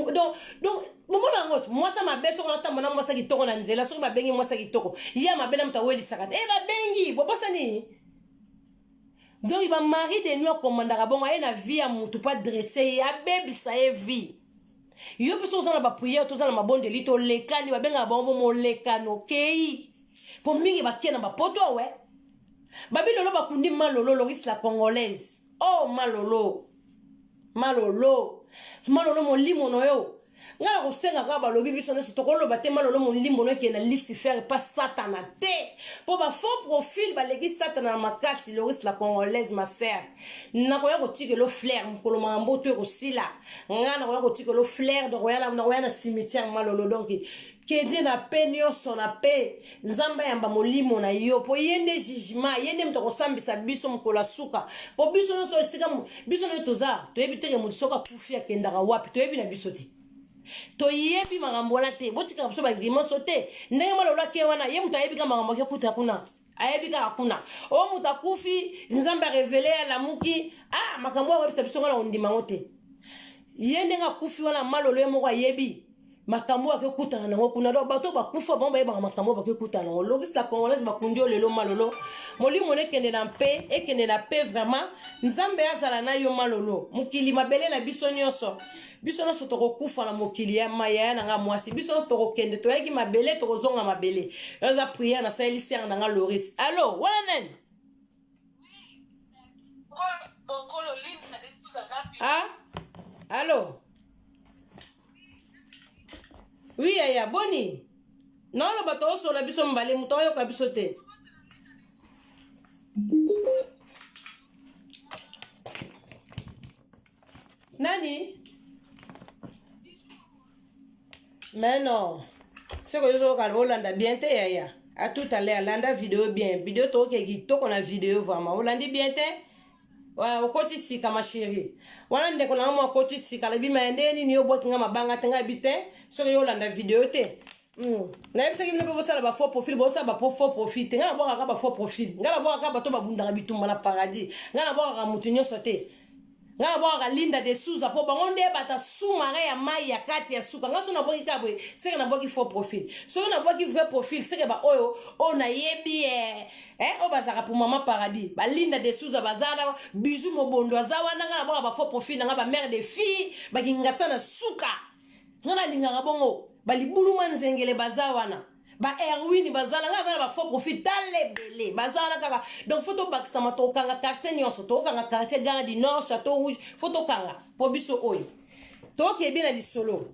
S1: donc mona ngot mwasa mabeso ko tamba na mwasa kitoko na nzela so babengi mwasa kitoko ya mabela mtaweli sakata babengi bobosa ni donc ba mari de nuit commandaka bongo na vie ya mutu pas dressé ya baby sa vie yo peso za na ba prière to za na mabonde lito lekani babenga bongo mo lekano kei pour mingi bakena ba poto we babilo lo bakundi malolo loris la congolaise oh malolo molimo no yo ngala ko senga ka balobi biso ne sitokolo bate malolo molimo no ke na Lucifer pas satana te pour ba faux profil ba legi satana makasi loris la congolaise ma sœur na ko ya ko tike lo flair mkolo mambo to ko sila ngana ko ya ko tike lo flair de royana na cimetière malolo donc kede na penyo sona pe nzamba yamba molimo na yo po yende jugement yende mtoko sambisa biso mkola suka po biso no so sika biso no toza to yebi teke musoka kufia kendaka wapi to yebi na biso te to yebi magambo na te botika biso ba grimo sote ndenge malola ke wana ye muta yebi ka magambo ke kuta kuna ayebi ka kuna o muta kufi nzamba révéler la muki makambo wa biso ngala ondima ngote yende nga kufi wana malolo ye moko yebi makambo akekutana nango kuna do bato bakufa bomba yeba makambo bakekutana nango lobis la congolaise bakundio lelo malolo molimo ne kende na mpe ekende na pe vraiment nzambe azala na yo malolo mukili mabele na biso nyonso toko kufa na mokili ya maya na nga mwasi biso nyonso toko kende to yaki mabele toko zonga mabele yoza prière na sa elisière na nga Loris allo wana nen allo oui aya boni non lo bato so na biso mbale muto yo ka biso te nani mais non c'est que yo ka Rolanda bien te aya à tout à l'heure landa vidéo vidéo to ke kitoko na vidéo vraiment olandi bien te wa okoti sika ma chérie wana ndeko na mo okoti sika la bima ndeni ni oboti nga mabanga tenga bite so yo landa vidéo te na yebisa ki mne bosala ba faux profil bosala ba faux profil te nga boka ka ba faux profil nga boka ka bato babunda bitumba na paradis nga boka ka mutu nyoso te nga boka linda de souza po bango nde bata sumara ya mai ya kati ya suka nga so na boki ka boy seke na boki faux profil so na boki vrai profil seke ba oyo na yebi o bazaka pour maman paradis ba linda de souza bazala bijou mobondo azawa nga boka ba faux profil nga ba mère de fille ba kinga sana suka nga linga bongo balibulu manzengele bazawana ba Erwin bazala nga zala ba faux profit talebele bazala kaka donc photo bakisama to kanga quartier nyonso to kanga quartier Gare du Nord Château Rouge photo kanga po biso oyo to ke bien na solo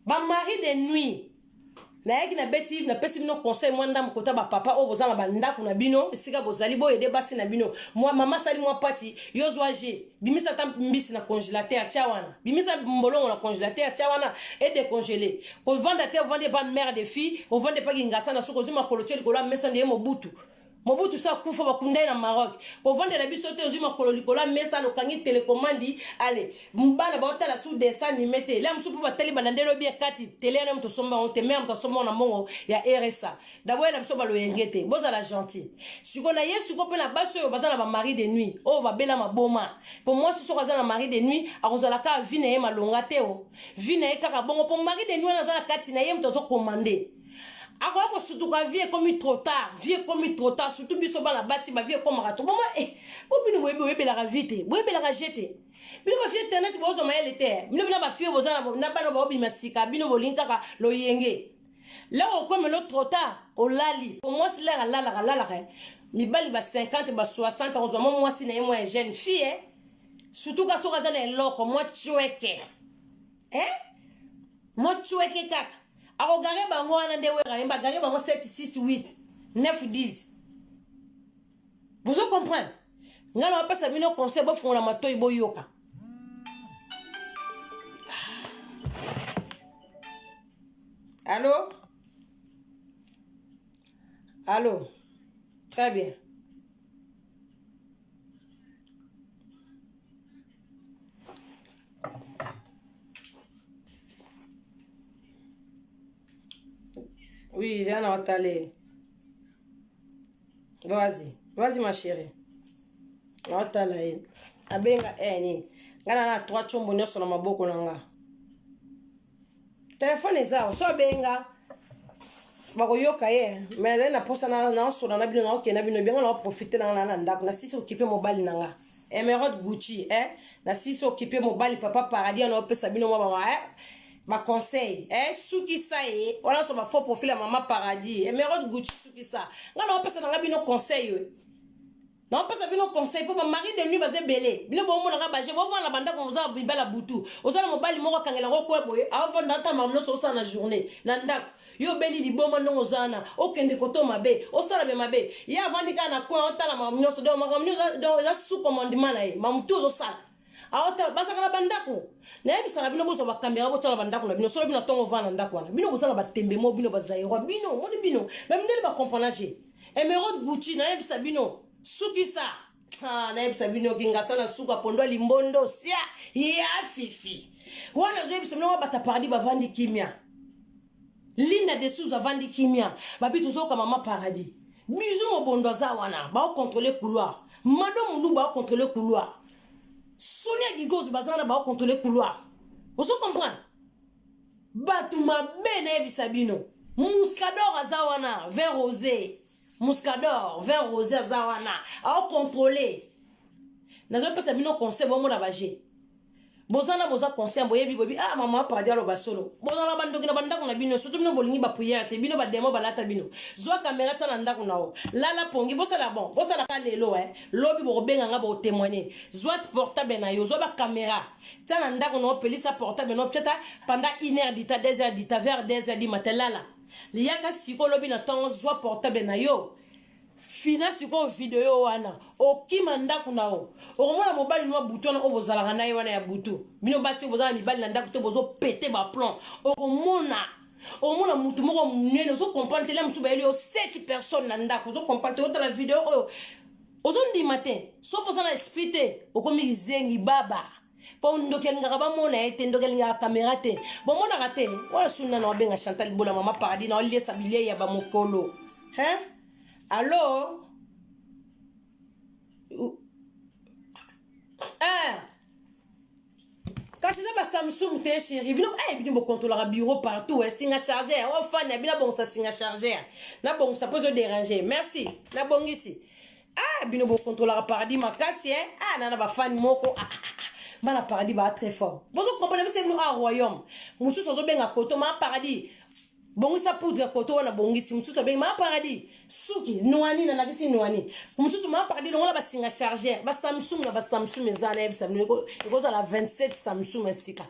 S1: ba mari de nuit na yaki na beti na pesi bino conseil mwanda mkota ba papa o bozala ba ndako na bino esika bozali boye de basi na bino moi mama sali moi pati yozwaje bimisa tam mbisi na congélateur chawana bimisa mbolongo na congélateur chawana et décongeler ko vendre te vendre pas mère de fille on vendre pas ngasa na soko zuma kolotiel ko la mesa ndeye mobutu sa kufa bakundai na Maroc ko vendre na biso te zuma kololikola mesa no kangi télécommande allez mbala ba otala sous dessin nimete la msupu ba tali balandelo bien kati télé na mto somba on te même to somba na mongo ya RSA d'abord la biso ba lo yengete boza la gentil siko na yesu ko pe na baso yo bazana ba mari de nuit o ba bela maboma pour moi ce soir bazana mari de nuit akozala ka vina ye malonga te o vina ye kaka bongo pour mari de nuit na zala kati na ye mto zo commander Ako surtout ka vie comme trop tard, vie comme trop tard, surtout biso ba la basi ba vie comme rato. Bon bino webe la vite, webe la jeter. Bino ba vie internet bozo mayele te. Bino bina ba fie bozo na ba no ba obi masika, bino bolinka ka lo yenge. Là au comme l'autre trop tard, au lali. Pour moi c'est là la. Mi bali ba 50 ba 60 ans, moi si na moi jeune fille, surtout ka so ka zana loko moi chweke. Moi chweke kaka. Alors, gare bango wana de wera, yemba gare bango 7, 6, 8, 9, 10. Vous comprenez? Ngala wapa sabino conseil bo fonga mato ibo yoka. Allô? Allô? Très bien. Oui, j'ai un entalé. Vas-y ma chérie. Entalé. Abenga ni. Ngana na 3 chombo nyoso na maboko nanga. Téléphone eza so benga. Bako yoka ye. Mais na posa na so na bino na okena bino benga na profiter na ndako na sisi occuper mobile nanga. Emerald Gucci na sisi occuper mobile papa paradis na opesa bino mwa ma conseil suki sa wala so ba faux profil ya maman paradis Emerald Gucci suki sa ngana opesa na bino conseil na opesa bino conseil pour ma mari de nuit baze belé bino bo mona ka baje bo vana banda ko za bibala butu ozala mobali moko kangela ko boye avant d'ata mamno so sa na journée na ndako yo beli di bomba ndongo zana okende koto mabe osala be mabe ya vandika na ko otala mamno so do mamno do za sous commandement na mamtu zo sala aota basaka na bandako na ebisaka bino bozo ba kamera bo tala bandako na bino solo bino tongo vana ndako wana bino bozala batembe mo bino bazairo bino moni bino même ndele ba comprendre Emerald Gucci na ebisa bino suki sa na ebisa bino kinga sana suka pondo limbondo sia ya fifi wana zo ebisa bino bata paradis ba vandi kimia linda de sous vandi kimia babitu zo kama mama paradis bizu mo bondo za wana ba contrôler couloir madame lu ba contrôler couloir Sonia Gigos bazana ba contrôler couloir. Vous comprenez? Batuma bene bisabino. Muscador azawana, vin rosé. Muscador, vin rosé azawana. A contrôler. Nazo pas sabino conseil bon na baje. Bozana boza conseil boye bibobi ah maman paradis alo basolo. Bozana bandoki na bandako na bino surtout bino bolingi ba prière te bino ba demo balata bino. Zwa caméra ta na ndako nao. Lala pongi bosala bon. Bosala ka lelo lobi bo benga nga bo témoigner. Zwa portable na yo zwa ba caméra. Ta na ndako no pelisa portable no peut-être pendant 1h d'ita 2h d'ita vers 2h du matin lala. Liyaka siko lobi na tongo zwa portable na yo. Fina siko video wana okima ndako nao okomona mobali no butu na obozala na ye wana ya butu bino basi bozala mibali na ndako te bozo péter ba plan okomona mutu moko munene zo comprendre la musu ba yo 7 personnes na ndako zo comprendre autre la vidéo ozo ndi matin so pozala expliquer okomi zengi baba po ndokeli ngaka ba mona ete ndokeli ngaka caméra te bo mona raté wala sunna na benga Chantal Bola mama paradis na olier sabile ya ba mokolo Allô? Quand c'est ça, Samsung, t'es chérie, bino contrôler le bureau partout, singa chargé, oh fan, bino bon ça singa chargé, na bon ça peut déranger, merci, na bon ici. Bino contrôler le paradis, ma casse, nana ba fan moko, la paradis va très fort. Vous comprenez, c'est nous un royaume, vous tous vous bien à côté, ma paradis. Bongi sa poudre koto wana bongi si mususu ben ma paradis suki noani na nakisi noani mususu ma paradis longola ba singa charger ba Samsung na ba Samsung mezana ebisa meko ikoza la 27 Samsung sika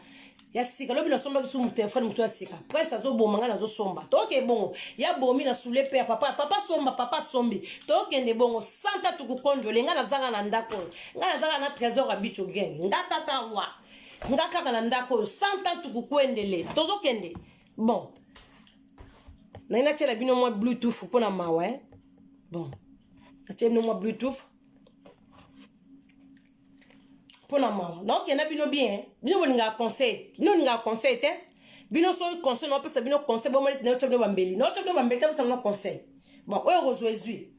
S1: ya sika lobi na somba kisu mu téléphone musu sika presse azo bomanga na zo somba toke bongo ya bomi na soule père papa somba papa sombi toke nde bongo santa tukukonjo lenga na zanga na ndako nga na zanga na trésor abicho gang ngaka wa ngaka na ndako santa tukukwendele tozo kende bon na ina tela bino moi bluetooth pour na mawa bon na tela bino moi bluetooth pour na mawa donc yana bino bien bino bolinga conseil te bino so conseil no pesa bino conseil bon moi na tela bino bambeli no tela bino bambeli ta pesa no conseil bon oyo rozwezui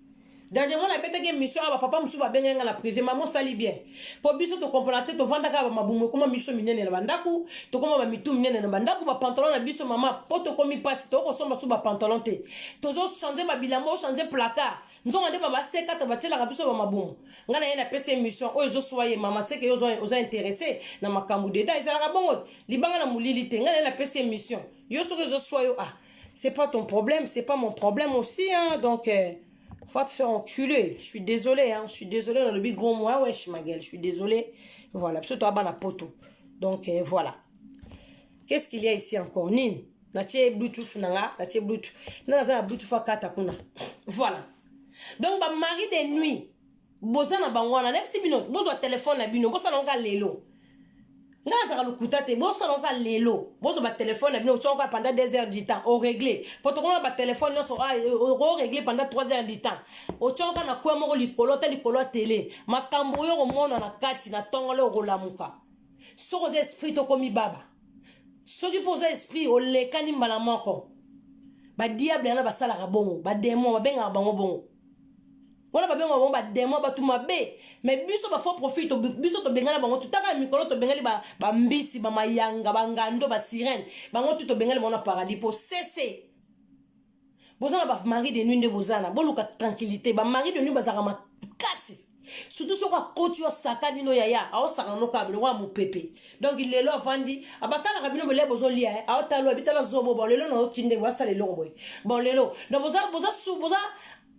S1: Dernièrement, la bête a une mission à papa Moussou va bien la privé, maman sali bien. Pour biso to comprendre to vanda ka ma bumo comme mission minene na bandaku, to comme ma mitu minene na bandaku ba pantalon na biso maman poto komi passe to ko somba sou ba pantalon te. Tozo changer ma bilamo, changer placard. Nous on ba C4 ba tela ka biso ba mabumo. Ngana yena pese mission o zo soye maman c'est que os intéressé na makambu deda isala ka bongo. Libanga na mulili te ngana yena pese mission. Yo so que zo soye ah, c'est pas ton problème, c'est pas mon problème aussi hein donc va te faire enculer. Je suis désolé, hein. Je suis désolé dans le big gros moi, ouais, ma gueule. Je suis désolé. Voilà. Parce que toi, la poto. Donc, voilà. Qu'est-ce qu'il y a ici encore? Nin. Nache Bluetooth nanga. Nache Bluetooth. Naza Bluetooth fa kata kuna. Voilà. Donc, ba mari de nuit. Boza na bangwana. Même si bino. Bozo téléphone na bino. Boza nanga lelo. Nga za lukuta te bo so nka lelo bo so ba téléphone na bino chonka pendant 2 heures du temps au régler poto ko ba téléphone no so au régler pendant 3 heures du temps o chonka na kwa moko likolo télé makambo yo mona na kati na tongole o lamuka so ko esprit to komi baba so ki poza esprit o lekani mbala moko ba diable na ba sala ka bongo ba démon ba benga bango bongo wala babenga bango ba démon ba tuma be mais biso ba faux profit to biso to bengala bango tutaka mikolo to bengali ba mbisi ba mayanga ba ngando ba sirène bango to bengali mona paradis pour cesser bozana ba mari de nuit de bozana boluka tranquillité ba mari de nuit bazaka makasi surtout soka koti yo sakani no yaya ao sakano ka blo wa mu pepe donc il est là vandi abatala ka bino bele bozo lia ao talo abitala zobo bon lelo no tinde wa sale longo bon lelo donc boza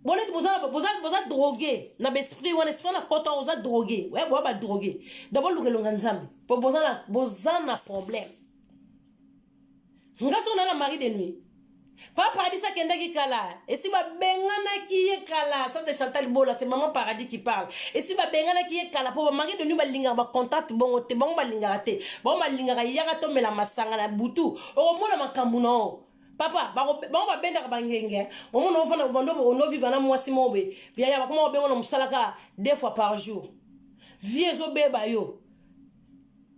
S1: boza drogué na l'esprit ou l'esprit na kota oza drogué ouais boa ba drogué d'abord lukelonga nzambe po boza na problème ngaso na mari de nuit pas paradis ça kenda ki kala et si ba bengana ki ye kala ça c'est Chantal Bola c'est maman paradis qui parle et si ba bengana ki ye kala po ba mari de nuit ba linga ba contact bongo te bongo ba linga te bongo ba linga ya ga to mela masanga na butu o mona makambu no papa ba benda ka bangenge o mona ofana bando ono vivre na mwasi mobe bia ya ba kuma obengo na musalaka 2 fois par jour vie zo beba yo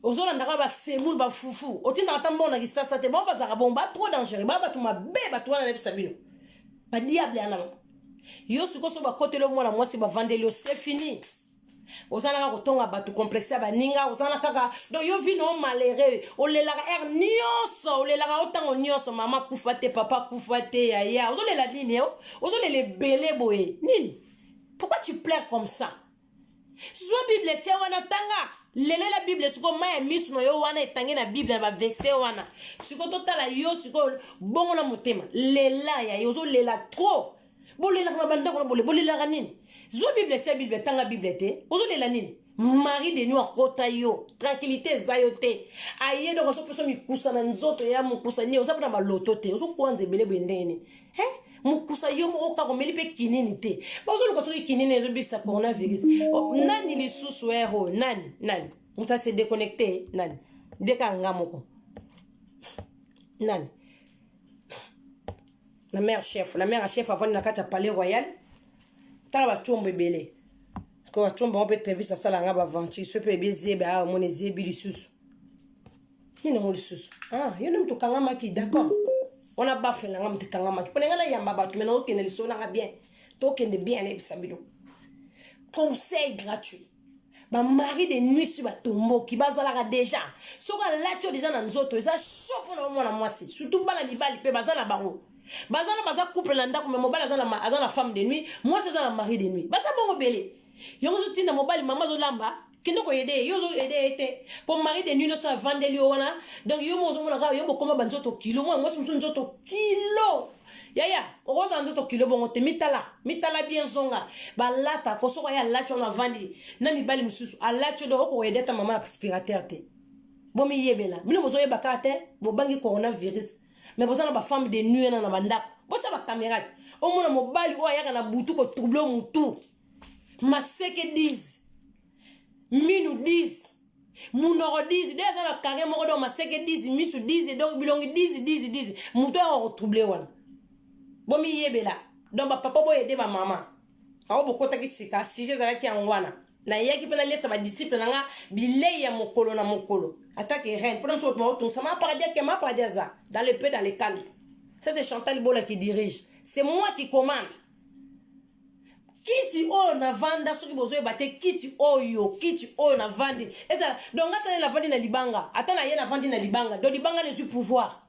S1: ozola ndaka ba semul ba fufu otinda tambo na kisasa te ba bazaka bomba trop dangereux ba batuma beba twana na bisabino ba diable ana yo siko so ba kotelo mwana mwasi ba vandeli c'est fini ozana ka kotonga batu complexe ba ninga ozana kaka donc yo vino malheureux olela ka nyoso olela ka otango nyoso mama kufate papa kufate yaya ozolela nini yo ozolela belé boye nini pourquoi tu pleures comme ça soit Bible tia wana tanga lele la Bible siko maya misu no yo wana etangi na Bible ba vexé wana siko totala yo siko bongo na motema lela ya yo zo lela trop bolela na banda ko bolela ka nini soit Bible tia Bible tanga Bible te ozo lela nini mari de nuit kota yo tranquillité zayote aye do ko so peso mi kusana nzoto ya mukusa ni oza na maloto te ozo kwanze bele bendeni mukusa yo mo ka ko meli pe kinini te bazo lo ko so kinini ezo bisa coronavirus nani li susu ero nani muta se déconnecter nani deka ngamoko nani la mère chef avant na kata palais royal tala ba tombe belé ko tombe on peut très ça sala ngaba vanti se peut bien zeba mon zebi li susu ni no li susu yo nem to kanga maki d'accord on a bafé la ngam te kanga maki pone ngala yamba batu mena o keneli so na bien to kende bien e bisabilo conseil gratuit ba mari de nuit sur ba tombo ki bazala déjà soka lacho déjà na nzoto eza chopo na mwana mwasi surtout bala libali pe bazala bango baza couple na ndako mais mobile azana femme de nuit moi c'est ça la mari de nuit baza bongo belé yo zo tinda mobile mama zo lamba kino ko aider yo zo aider ete pour mari de nuit no sa vandeli wana donc yo mo zo mona ka yo bokoma banzoto kilo moi so nzoto kilo yaya okoza nzoto kilo bongo te mitala bien zonga balata ko so ya lacho na vandi na mibali mususu alacho do ko aider ta mama aspirateur te bomi yebela mino mo zo yebaka te bo bangi coronavirus mais vous avez une femme de nuit dans la bande. Vous avez une caméra. Au moins, mon bal, vous avez un bouton qui trouble mon tout. Ma seke 10. Minu 10. Mounoro 10. Déjà, la carrière, mon ma seke 10. Misu 10. Et donc, bilongi 10. Mouton a retroublé. Bon, mi yebela. Donc, papa, vous aider ma maman. Alors, vous avez un si j'ai un qui en wana. Na yaki pena lesa ba disciple nga bilei ya mokolo na mokolo attaque reine pour nous autres ça m'a pas dire que m'a pas dire ça dans le paix dans les calmes ça c'est Chantal Bola qui dirige c'est moi qui commande kiti oyo na vanda soki bozoye bate kiti oyo na vandi ezala donc ngata na vandi na libanga ata na ye na vandi na libanga donc libanga ne du pouvoir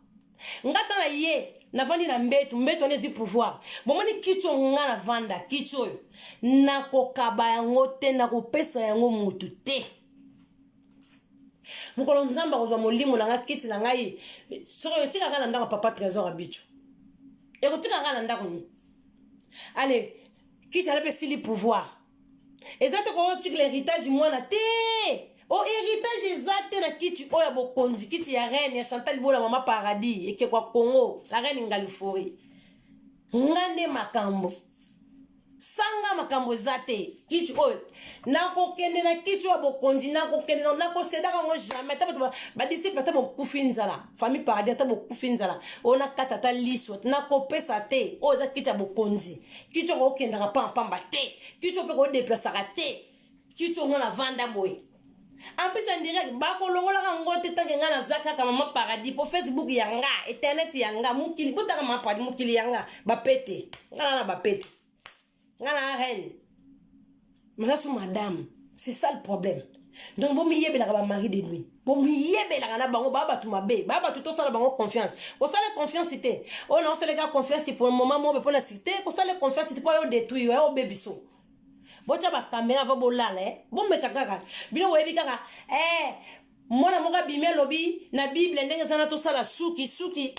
S1: ngata na ye na vandi na mbeto ne du pouvoir bomoni kiti oyo nga na vanda kiti oyo na kokaba yango te na kopesa yango mutu te mukolo nzamba kozwa molimo na nga kiti na ngai soki tika nga na ndako papa trésor abicho ekotika nga na ndako ni allez qui s'appelle le pouvoir. Et ça te corrige l'héritage mwana te. Oh héritage exact na kiti oya bokonzi kiti ya reine ya Chantal Bola mama paradis et ke kwa Congo la reine Ngalifori. Ngande makambo. Sanga makambo zate kiti oyo na kokende na kiti oya bokonzi na kokende na ko seda ngo jamais ta ba disciple ta bokufinzala famille paradis ta bokufinzala ona kata ta liso na kopesa te o za kiti ya bokonzi kiti ko okenda pa pamba te kiti pe ko déplacer te kiti ngo na vanda boy en plus en direct ba ko longola ka ngote tanke nga na zaka ka mama paradis po Facebook yanga internet yanga mukili botaka mama paradis mukili yanga ba pete nga na ba pete nga na reine mais ça sous madame c'est ça le problème donc bon miye bela ba mari de nuit bon miye bela na bango baba tu mabe baba tu to sala bango confiance ko sala confiance c'était oh non c'est les gars confiance pour le moment moi pour la cité ko sala confiance c'était pas yo détruire yo bebiso bocha ba caméra va bolala bon me kaka bino webi kaka mona moka bimé lobi na bible ndenge sana to sala suki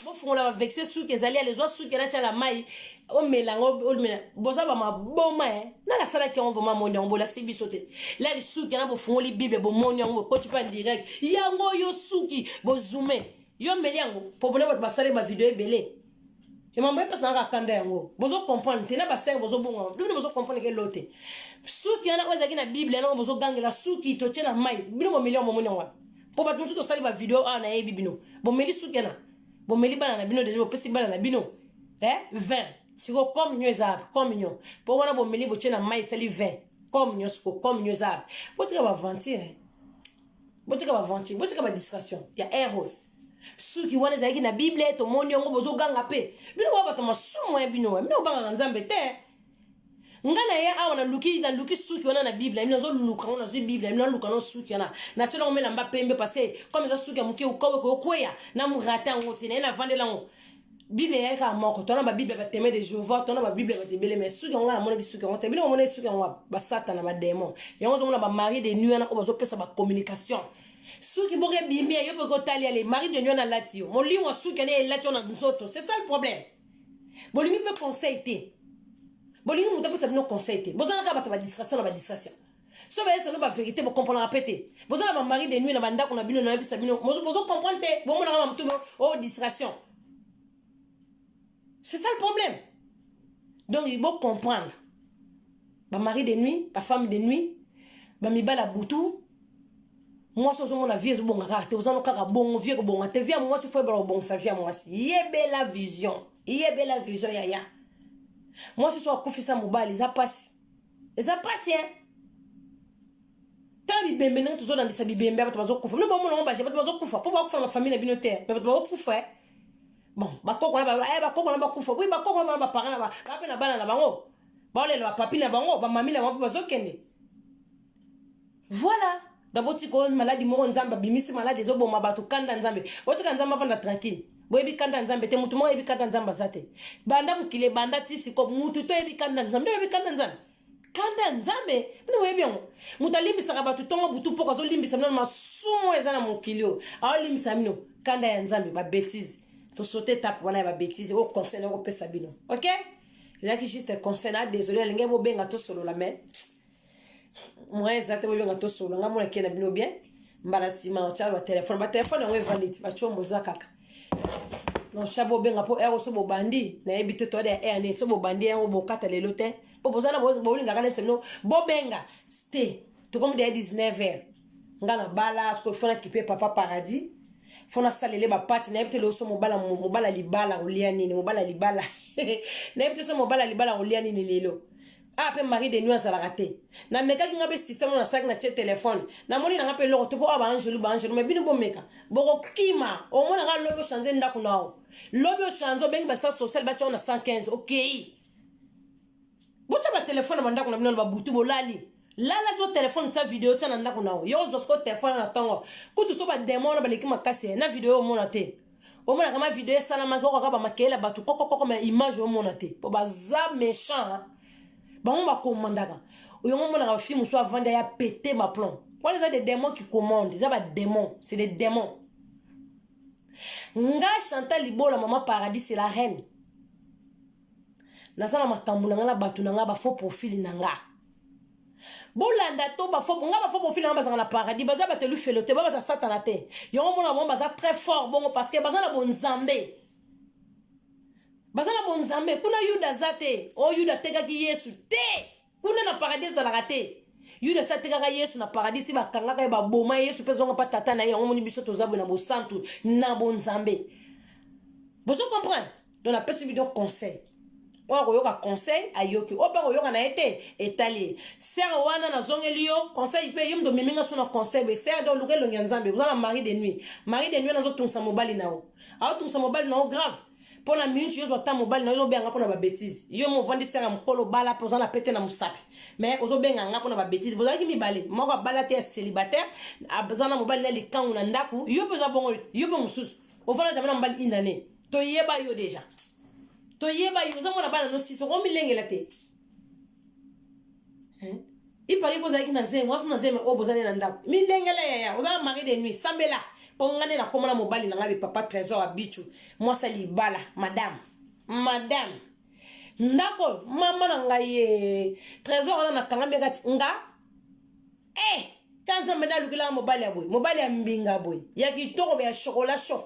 S1: bo fungola ba vexer suki ezali les autres suki na tia la mai o melango o mena boza ba maboma na la sala ki on voma moni on bola sibiso te la suki na bo fungoli bible bo moni on ko tu pas en direct yango yo suki bo zoomé yo meliango po bona ba sala ba video ebele et mambo e pesa nga kanda yango bozo comprendre te na ba sala bozo bongo bino bozo comprendre ke lote suki na ko ezaki na bible na bozo gangela suki to tia na mai bino bo million mo moni on pour pas tout ça les vidéo en aïe bibino bon meli soukena bon meli banana bino déjà pesi banana bino 20 si ko comme nyozab comme mignon pour wana bon meli bo tchena mai sali 20 comme nyosko comme nyozab botika ba ventir botika ba distraction ya erreur souki wana zaiki na bible to moni ngo bozo ganga pe bino ba to masumo bino banga nzambe te ngana ya awana luki suki wana na bible mina zo luka ona zo bible mina luka no suki na tshela ngomela mba pembe parce que comme ça suki amuke ukowe ko koya na murata ngote na vandela ngo bible ya ka moko tona ba bible ba teme de Jéhovah tona ba bible ba tebele mais suki ngana mona bisuki ngote bino mona suki ngwa ba satana ba démon yango zo mona ba mari de nuit na ko bazo pesa ba communication suki boke bimia yo pe ko tali ale mari de nuit na latio mon li wa suki na latio na nzoto c'est ça le problème bolimi pe conseil te bolingi muta pesa bino conseil te bozana ka ba distraction na ba distraction so ba eso no ba vérité bo comprendre pété bozana ba mari de nuit na banda ko na bino na pesa bino bozo comprendre te bo mona ka mutu oh distraction c'est ça le problème donc il faut comprendre ba mari de nuit ba femme de nuit ba mibala butu moi so mo na vie zo bonga ka te bozana ka bongo vie ko bonga te vie moi tu faut ba bongo sa vie moi yebela vision ya moi ce soir kufisa mobali za passe hein tabi bembe na tuzo dans sa bibembe ba bazo kufa no ba mo na ba je ba bazo kufa po ba kufa na famille na bino te ba bazo kufa bon ba koko na ba kufa oui ba koko na ba parents na ba pe na bana na bango ba le ba papi na bango ba mami na ba bazo kende voilà d'abord tu connais maladie mo nzamba bimisi maladie zo boma ba to kanda nzambe botika nzamba vanda tranquille boyebi kanda nzambe te mutu mo yebi kanda nzamba zate banda mukile banda tisi ko mutu to yebi kanda nzambe yebi kanda nzambe bino yebi yango mutu alimbisa ka batu tongo butu poko zo limbisa mino masumo ezana mukilio awo limbisa mino kanda ya nzambe ba bêtise to sauter tape wana ba bêtise o conseil ko pesa bino OK là qui juste conseil na désolé linge bo benga to solo la mais moi zate bo benga to solo nga mona kena bino bien mbala sima o cha ba téléphone yango valide ba chombo za kaka non chabo benga po ero so bo bandi na ebite to de ene so bo bandi yango bo kata lelo te bo bozana bo linga kana semno bo benga ste to comme de 19h ngana bala sko fona kipe papa paradis fona salele ba party na ebite lo so mobala libala olia nini mobala libala na ebite so mobala libala olia nini lelo pe mari de nuit azala raté na meka ki ngabe système na sak na che téléphone na moni na ngape loko to po ba angelu mais bino bo meka boko kima o mona ga lobo changer ndako nao lobo changer bengi ba sa social ba chona 115 OK Bota ba téléphone banda kuna bino ba butu bolali. Lala zo téléphone ta vidéo ta nanda kuna. Yo zo ko téléphone na tongo. Kutu so ba démon ba leki makasi na vidéo mona te. O mona kama vidéo sana ma ko ba makela batu koko ma image o mona te. Po ba za méchant. Ba on ba commandaka. O yo mona ka film so vendre ya péter ma plomb. What is des démons qui commandent? Des démons, c'est des démons. Nga Chantal Libola maman paradis c'est la reine. Nasala matambula nga batu nga ba faux profil nanga. Bolanda to ba faux profil nga bazanga na paradis baza ba te lu felote ba ta satana te. Yo mona bon baza très fort bon parce que baza na bon nzambe. Baza na bon nzambe kuna yuda zate. O yuda teka ki Yesu te. Kuna na paradis za la raté. Yuda sa teka ka Yesu na paradis si ba kanga ka ba boma Yesu pe zonga pa tata na ye on moni biso to zabo na bo santu na bon nzambe. Vous comprenez? Donc la personne vidéo conseil. On a conseil à yoki. On a na été étalé. Serre wana na zongelio conseil pe yum do miminga sona conseil be serre do luke lo nyanzambe. Vous avez mari de nuit. Mari de nuit na zo tungsa mobile nao. A tungsa mobile nao grave. Pour la minute yo zo ta mobile nao zo benga pour na ba bêtise. Yo mo vandi serre mkolo bala pour na péter na musapi. Mais ozo benga nga pour na ba bêtise. Vous avez mi balé. Moko bala te célibataire. A besoin na mobile na likangu na ndaku. Yo besoin bongo. Yo bon mususu. O vana jamana mbali inane. To yeba yo déjà. To yeba yo zamona bana no siso ko milengela te. Il paraît que vous avez na zeng, wasu na zeng o bozane na ndako. Milengela ya, oza mari de nuit, sambela. Pongane na komona mobali na ngabe papa trésor à bichu. Moi ça libala, madame. Madame. Ndako mama na ngaye trésor na kangambe kati nga. Kanza mena lukila mobali ya boy. Mobali ya mbinga boy. Ya kitoko be ya chocolat chaud.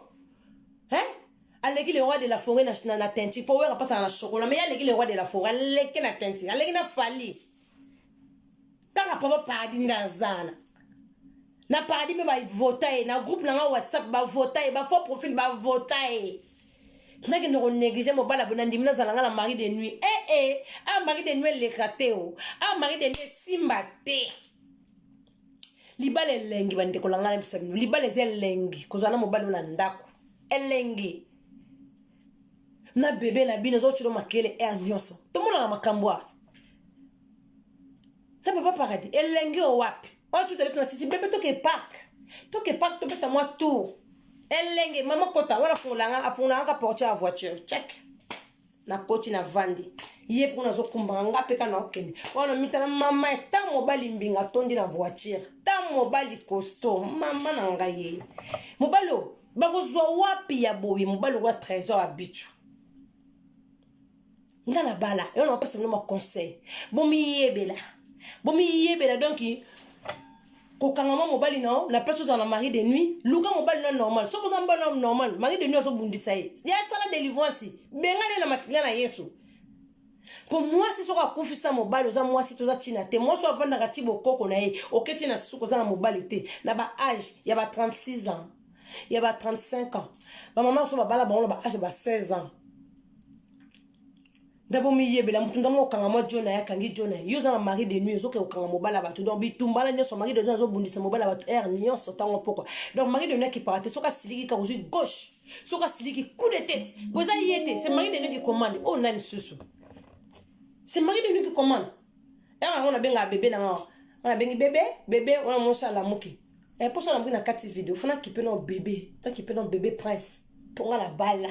S1: Aleki le roi de la forêt na tenti pour voir passer na chocolat mais aleki le roi de la forêt aleki na tenti aleki na fali tanga papa paradis na zana na paradis me ba voter na groupe na WhatsApp ba voter ba faux profil ba voter na ke no négliger mo bala bonandi mina zala na mari de nuit mari de nuit le krateo mari de nuit simbate libale lengi bande ko langa na bisabi libale zel lengi ko zana mo bala na ndako elengi na bébé na bino zo chiro makele nyonso to mona na makambo ati ta papa paradis elengi o wapi o tu tele na sisi bébé to ke park to beta moi tour elengi mama kota wala afungulanga ka porte ya voiture check na koti na vandi ye pour na zo kumbanga peka na okende wana mitana mama ta mobali mbinga tondi na voiture ta mobali costaud mama na ngaye mobalo bakozwa wapi ya boye mobalo wa trésor à bichu ngana bala yo na pesa no conseil bomi yebela donc ko kangama mobali no la personne dans la mari de nuit luka mobali no normal so boza mbana normal mari de nuit so bundisa ye ya sala délivrance bengane na matinga na Yesu pour moi si soka kufisa mobali oza moi si toza china te moi so avanda kati bokoko na ye oketi na suko za na mobali te na ba âge ya ba 36 ans ya ba 35 ans ba maman so ba bala ba ba âge ba 16 ans. D'abord, mi bela mutunda mo kanga mo jona ya kangi jona yoza na mari de nuit zoke okanga mobala batu donc bitumbala nyoso mari de nuit zo bundisa mobala batu nyoso tango poko donc mari de nuit qui parate soka siliki ka ozu gauche soka siliki coup de tête boza yete c'est mari de nuit qui commande oh nani susu c'est mari de nuit qui commande on a benga bébé na on a bengi bébé on a monsa la muki pour ça on a pris na 4 vidéo fona qui peut non bébé ta qui peut non bébé prince pour la balle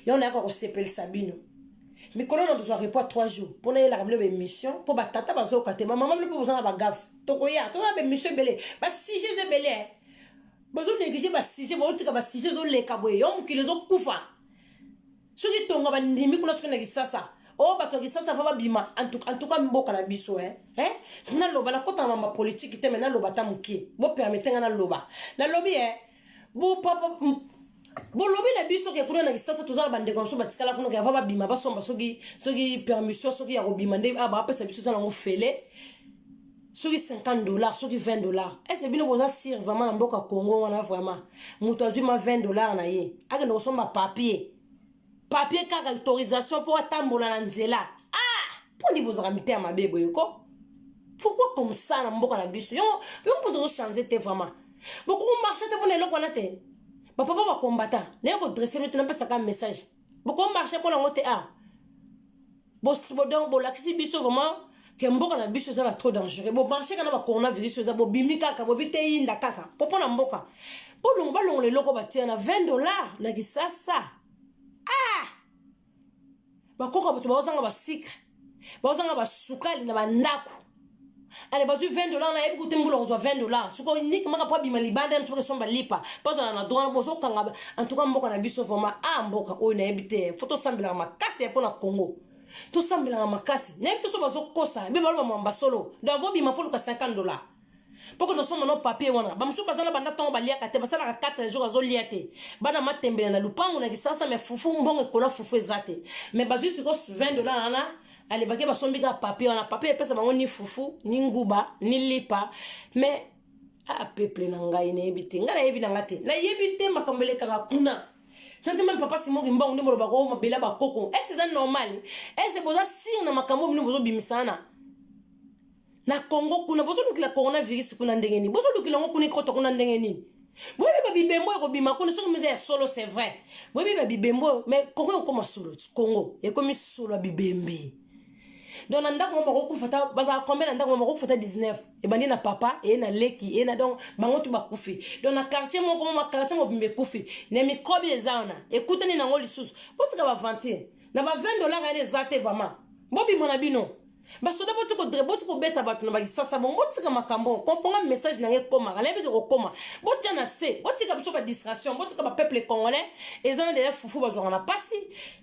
S1: et on a encore sepel Sabino. Mais quand on doit répondre 3 jours pour aller la ramener mission pour batata bazo kate maman le besoin ba gaf tokoya to ba mission belé ba sije ze belé besoin négliger ba sije ba otika ba sije zo le kaboye yo mukile zo kufa soki tonga ba ndimi kuna soki na kisasa o ba to kisasa fa ba bima en tout cas mboka na biso na loba na kota mama politique te mena loba ta muki bo permettre na loba na lobi bo papa bolobi na biso ke kuna na kisasa tozala bande comme so batikala kuna ke va bima ba somba soki permission soki ya robima nde aba pesa biso sala ngo fele soki $50 soki $20 c'est bino boza sir vraiment na mboka Congo wana vraiment muto azui ma $20 na ye ake ndo somba papier kaka autorisation pour atambola na nzela pour ni bozaka mite ma bebo yoko pourquoi comme ça na mboka na biso yo pour changer te vraiment beaucoup marcher te pour les lokwana te ba papa ba combattant ne ko dresser le tenant pas ça comme message beaucoup marcher pour la montée donc bolakisi biso vraiment que mboka na biso eza trop dangereux bo marché kana ba coronavirus eza bo bimi kaka bo bite inda kaka popo na mboka bolongo balongo le loko batia na $20 na kisasa bakoka bato bazanga ba sucre bazanga ba sukali na bandako ale bazu $20 na yebi kutembu lo zo $20 suko unique maka pa bima libanda msuko somba lipa paza na droit bozo kanga en tout cas mboka na biso vraiment mboka oyo na yebi te photo sambela makasi po na Congo to sambela makasi na yebi to so bazo kosa be balo ba mbasolo donc vo bima foluka $50 poko no soma no papier wana ba msuko bazana banda tongo balia kate basala 4 jours azo liate bana matembele na lupango na kisasa me fufu mbongo kola fufu ezate me bazu suko $20 na ale bake basombika papier wana papier pesa bango ni fufu ni nguba ni lipa mais peuple na ngai na yebite ngala yebi na ngate na yebite makambele kaka kuna nante même papa simoki mbongo ndimo bako mabela bakoko est ce normal est ce boza sir na makambo bino bozo bimisana na Congo kuna bozo lukila coronavirus kuna ndengeni bozo lukila ngo kuna ikoto kuna ndengeni boyebi ba bibembo ko bima kuna soko meze ya solo c'est vrai boyebi ba bibembo mais Congo ko masolo Congo e komi solo bibembe donc ndako mo ko fata baza combien ndako mo ko fata 19 e bandi na papa e na leki e na donc bango tu bakufi donc na quartier mo ko ma quartier mo bimbe kufi ne microbe ezana ekutani na ngoli susu botika ba 20 na ba $20 ane zate vraiment bobi mona bino basoda botiko beta batu na bakisasa bon botika makambo komponga message na ngekoma alebe ko koma botia na se botika biso ba distraction botika ba peuple congolais ezana de fufu bazwa na pasi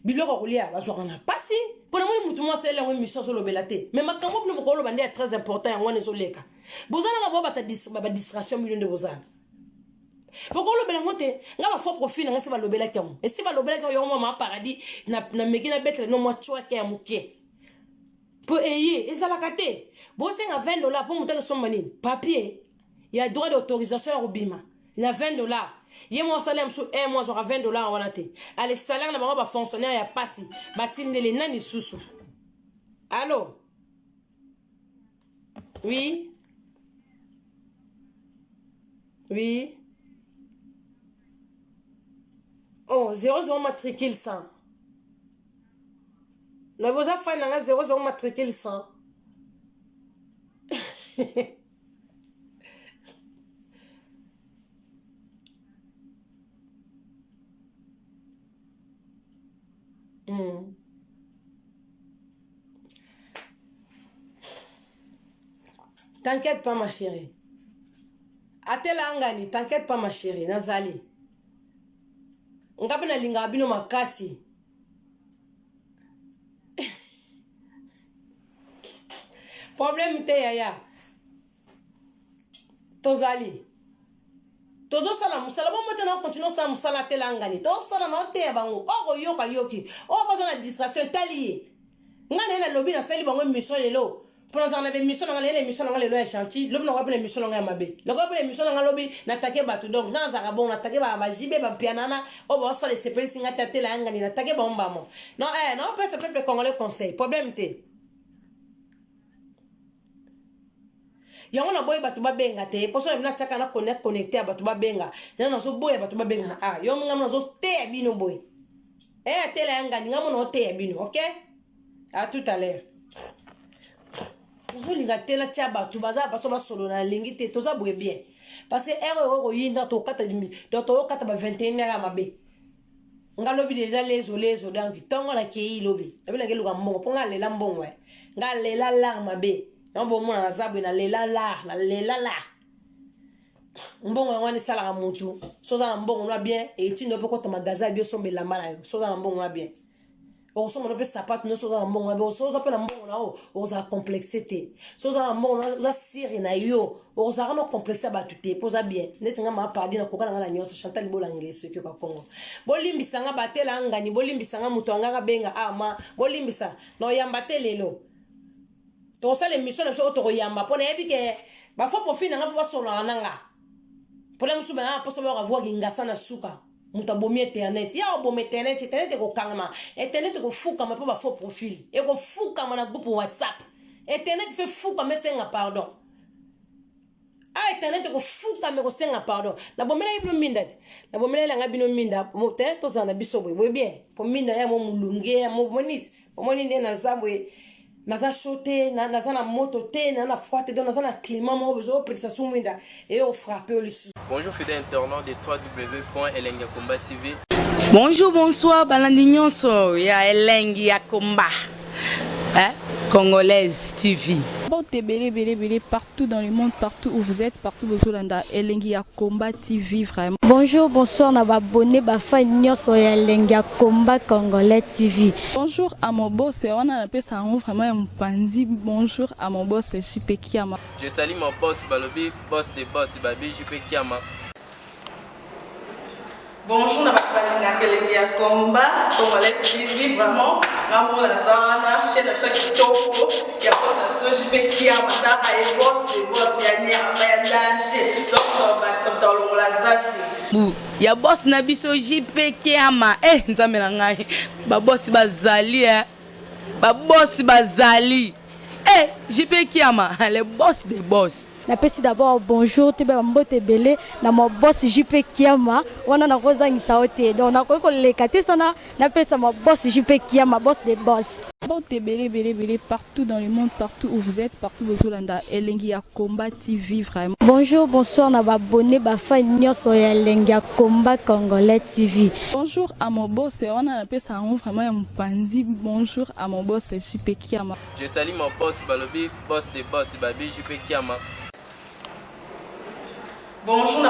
S1: biloko kolia bazwa na pasi pona mo mutu mo sele ngo mission so lobelate mais makambo bino ko loba ndé très important yango nezo leka bozana ba bata ba distraction million de bozana poko lobela ngote nga ba faux profil nga se ba lobela kamo et si ba lobela ko yo mo ma paradis na mekina betre no mo chwa ke ya muke pour ayer et ça la caté bossé à $20 pour monter son mani papier il y a droit d'autorisation au bima il y a $20 il y a mon salaire sur un mois j'aurai $20 en wanate allez salaire na ba fonctionnaire ya passi batindele nani susu allô oui oui oh 00 matricule 100 na boza fa na 00 matricule 100 T'inquiète pas ma chérie. Atela angani, t'inquiète pas ma chérie, nazali. Ngapena linga bino makasi. Problème te yaya. Tozali. Todo sala musala bon maintenant continue sa musala telangani. To sala na te bango. O yoka yoki. O bazana distraction talié. Ngane na lobby na sali bango mission lelo. Pour nous en avoir mission dans les missions dans les lois chantier. L'homme n'a pas les missions dans la mabé. Le gars les missions dans la lobby n'attaquer bateau donc dans Arabon n'attaquer ba jibe ba pianana. O ba ça les CP singa tete la ngani n'attaquer ba mbamo. Non non pas ce peuple congolais conseil. Problème te. Yango na boy batu ba benga te poso na chaka na connecter batu ba benga na so boy batu ba benga yo ngam na so te bino boy tele ngani ngam no te bino OK à tout à l'heure vous linga tela tia batu baza baso ba solo na lingi te toza boy bien parce que ero yinda to kata dimi do to kata ba 21 na mabe ngalobi déjà les donc tongo la kei lobi abina ke luka mbongo ponga lela mbongo ngalela la mabe non bon moi na zabu na lela la mbongo ngwani sala ka mutu soza mbongo na bien et tu ne peux pas magaza bio sombe la mala soza mbongo na bien o so mo pe sapat no soza mbongo na soza pe na mbongo na o za complexité soza mbongo za siri na yo o za no complexe ba tuté poza bien netinga ma pardi na kokala ngala nyoso Chantal Bolange ce que ka Congo bolimbisa nga batela ngani bolimbisa nga mutu nga benga ama bolimbisa no yamba telelo to sala mission na so to yamba pona ebike ba fo profil nga ba solo nanga pona musuba na poso ba voir ngasa na suka mutabomi internet ya obomi internet ko kangama internet ko fuka ma ba fo profil e ko fuka na groupe WhatsApp internet fait fuka mesenga pardon ah internet ko futa me ko senga pardon na bomela ibino minda na bomela la ngabino minda mo te to zana biso boy bien po minda ya mo mulunge mo monit omoni ne na zabwe naza choté naza na moto te na frotte donc naza na climat mo bezo prestation minda et on frapper le sous.
S2: Bonjour fidèle internaute de www.elengiakomba TV.
S3: Bonjour, bonsoir, Balandignon so ya Elengi Akomba. Hein? Congolaise TV.
S4: Bon, t'es belé partout dans le monde, partout où vous êtes, partout où vous êtes, Elengi Akomba TV vraiment.
S5: Bonjour, bonsoir, na abonné bafa nyonso ya Elengi Akomba Congolais TV.
S4: Bonjour à mon boss, on a appelé ça vraiment un pandi. Bonjour à mon boss, JP Kiama.
S2: Je salue mon boss Balobi, boss des boss Babi, JP Kiama.
S3: Bonjour, na Elengi Akomba Congolais TV vraiment. Maman la zana, chaîne de chaque topo, il y a boss de JP Kiama, et boss des boss, il y a un danger. Donc, on va dans la zaki. Ya boss na biso JP Kiama nzambe na ngai ba boss bazali ba boss bazali JP Kiama le boss des boss.
S5: Napesi d'abord bonjour te ba mbote belé na mo boss JP Kiama wana na kozangisa ote donc na ko lekate sana napesa mo boss JP Kiama boss des boss.
S4: Bon, t'es belé partout dans le monde, partout où vous êtes, partout où vous êtes, Elengi Akomba TV vraiment.
S5: Bonjour, bonsoir, na abonné bafa nyonso ya Elengi Akomba Congolais TV.
S4: Bonjour à mon boss, on a appelé ça vraiment un pandi. Bonjour à mon boss, JP Kiama.
S2: Je salue mon boss Balobi, boss des boss Babi, JP Kiama.
S3: Bonjour, na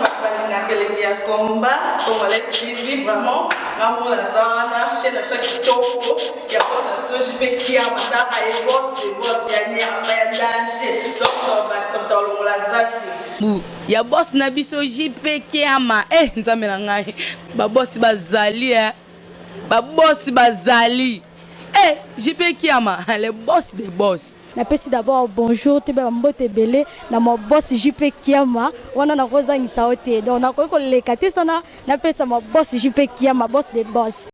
S3: Elengi Akomba Congolais TV vraiment. Maman la zana, chaîne de chaque topo, il y a boss de JP Kiama, et boss des boss, il y a un danger. Donc, on va dans la zaki. Ya boss na biso JP Kiama nzambe na ngai ba boss bazali ba boss bazali JP Kiama le boss des boss.
S5: Napesi d'abord bonjour te ba mbote belé na mo boss JP Kiama wana na kozangisa ote donc na ko lekate sana napesa mo boss JP Kiama boss des boss.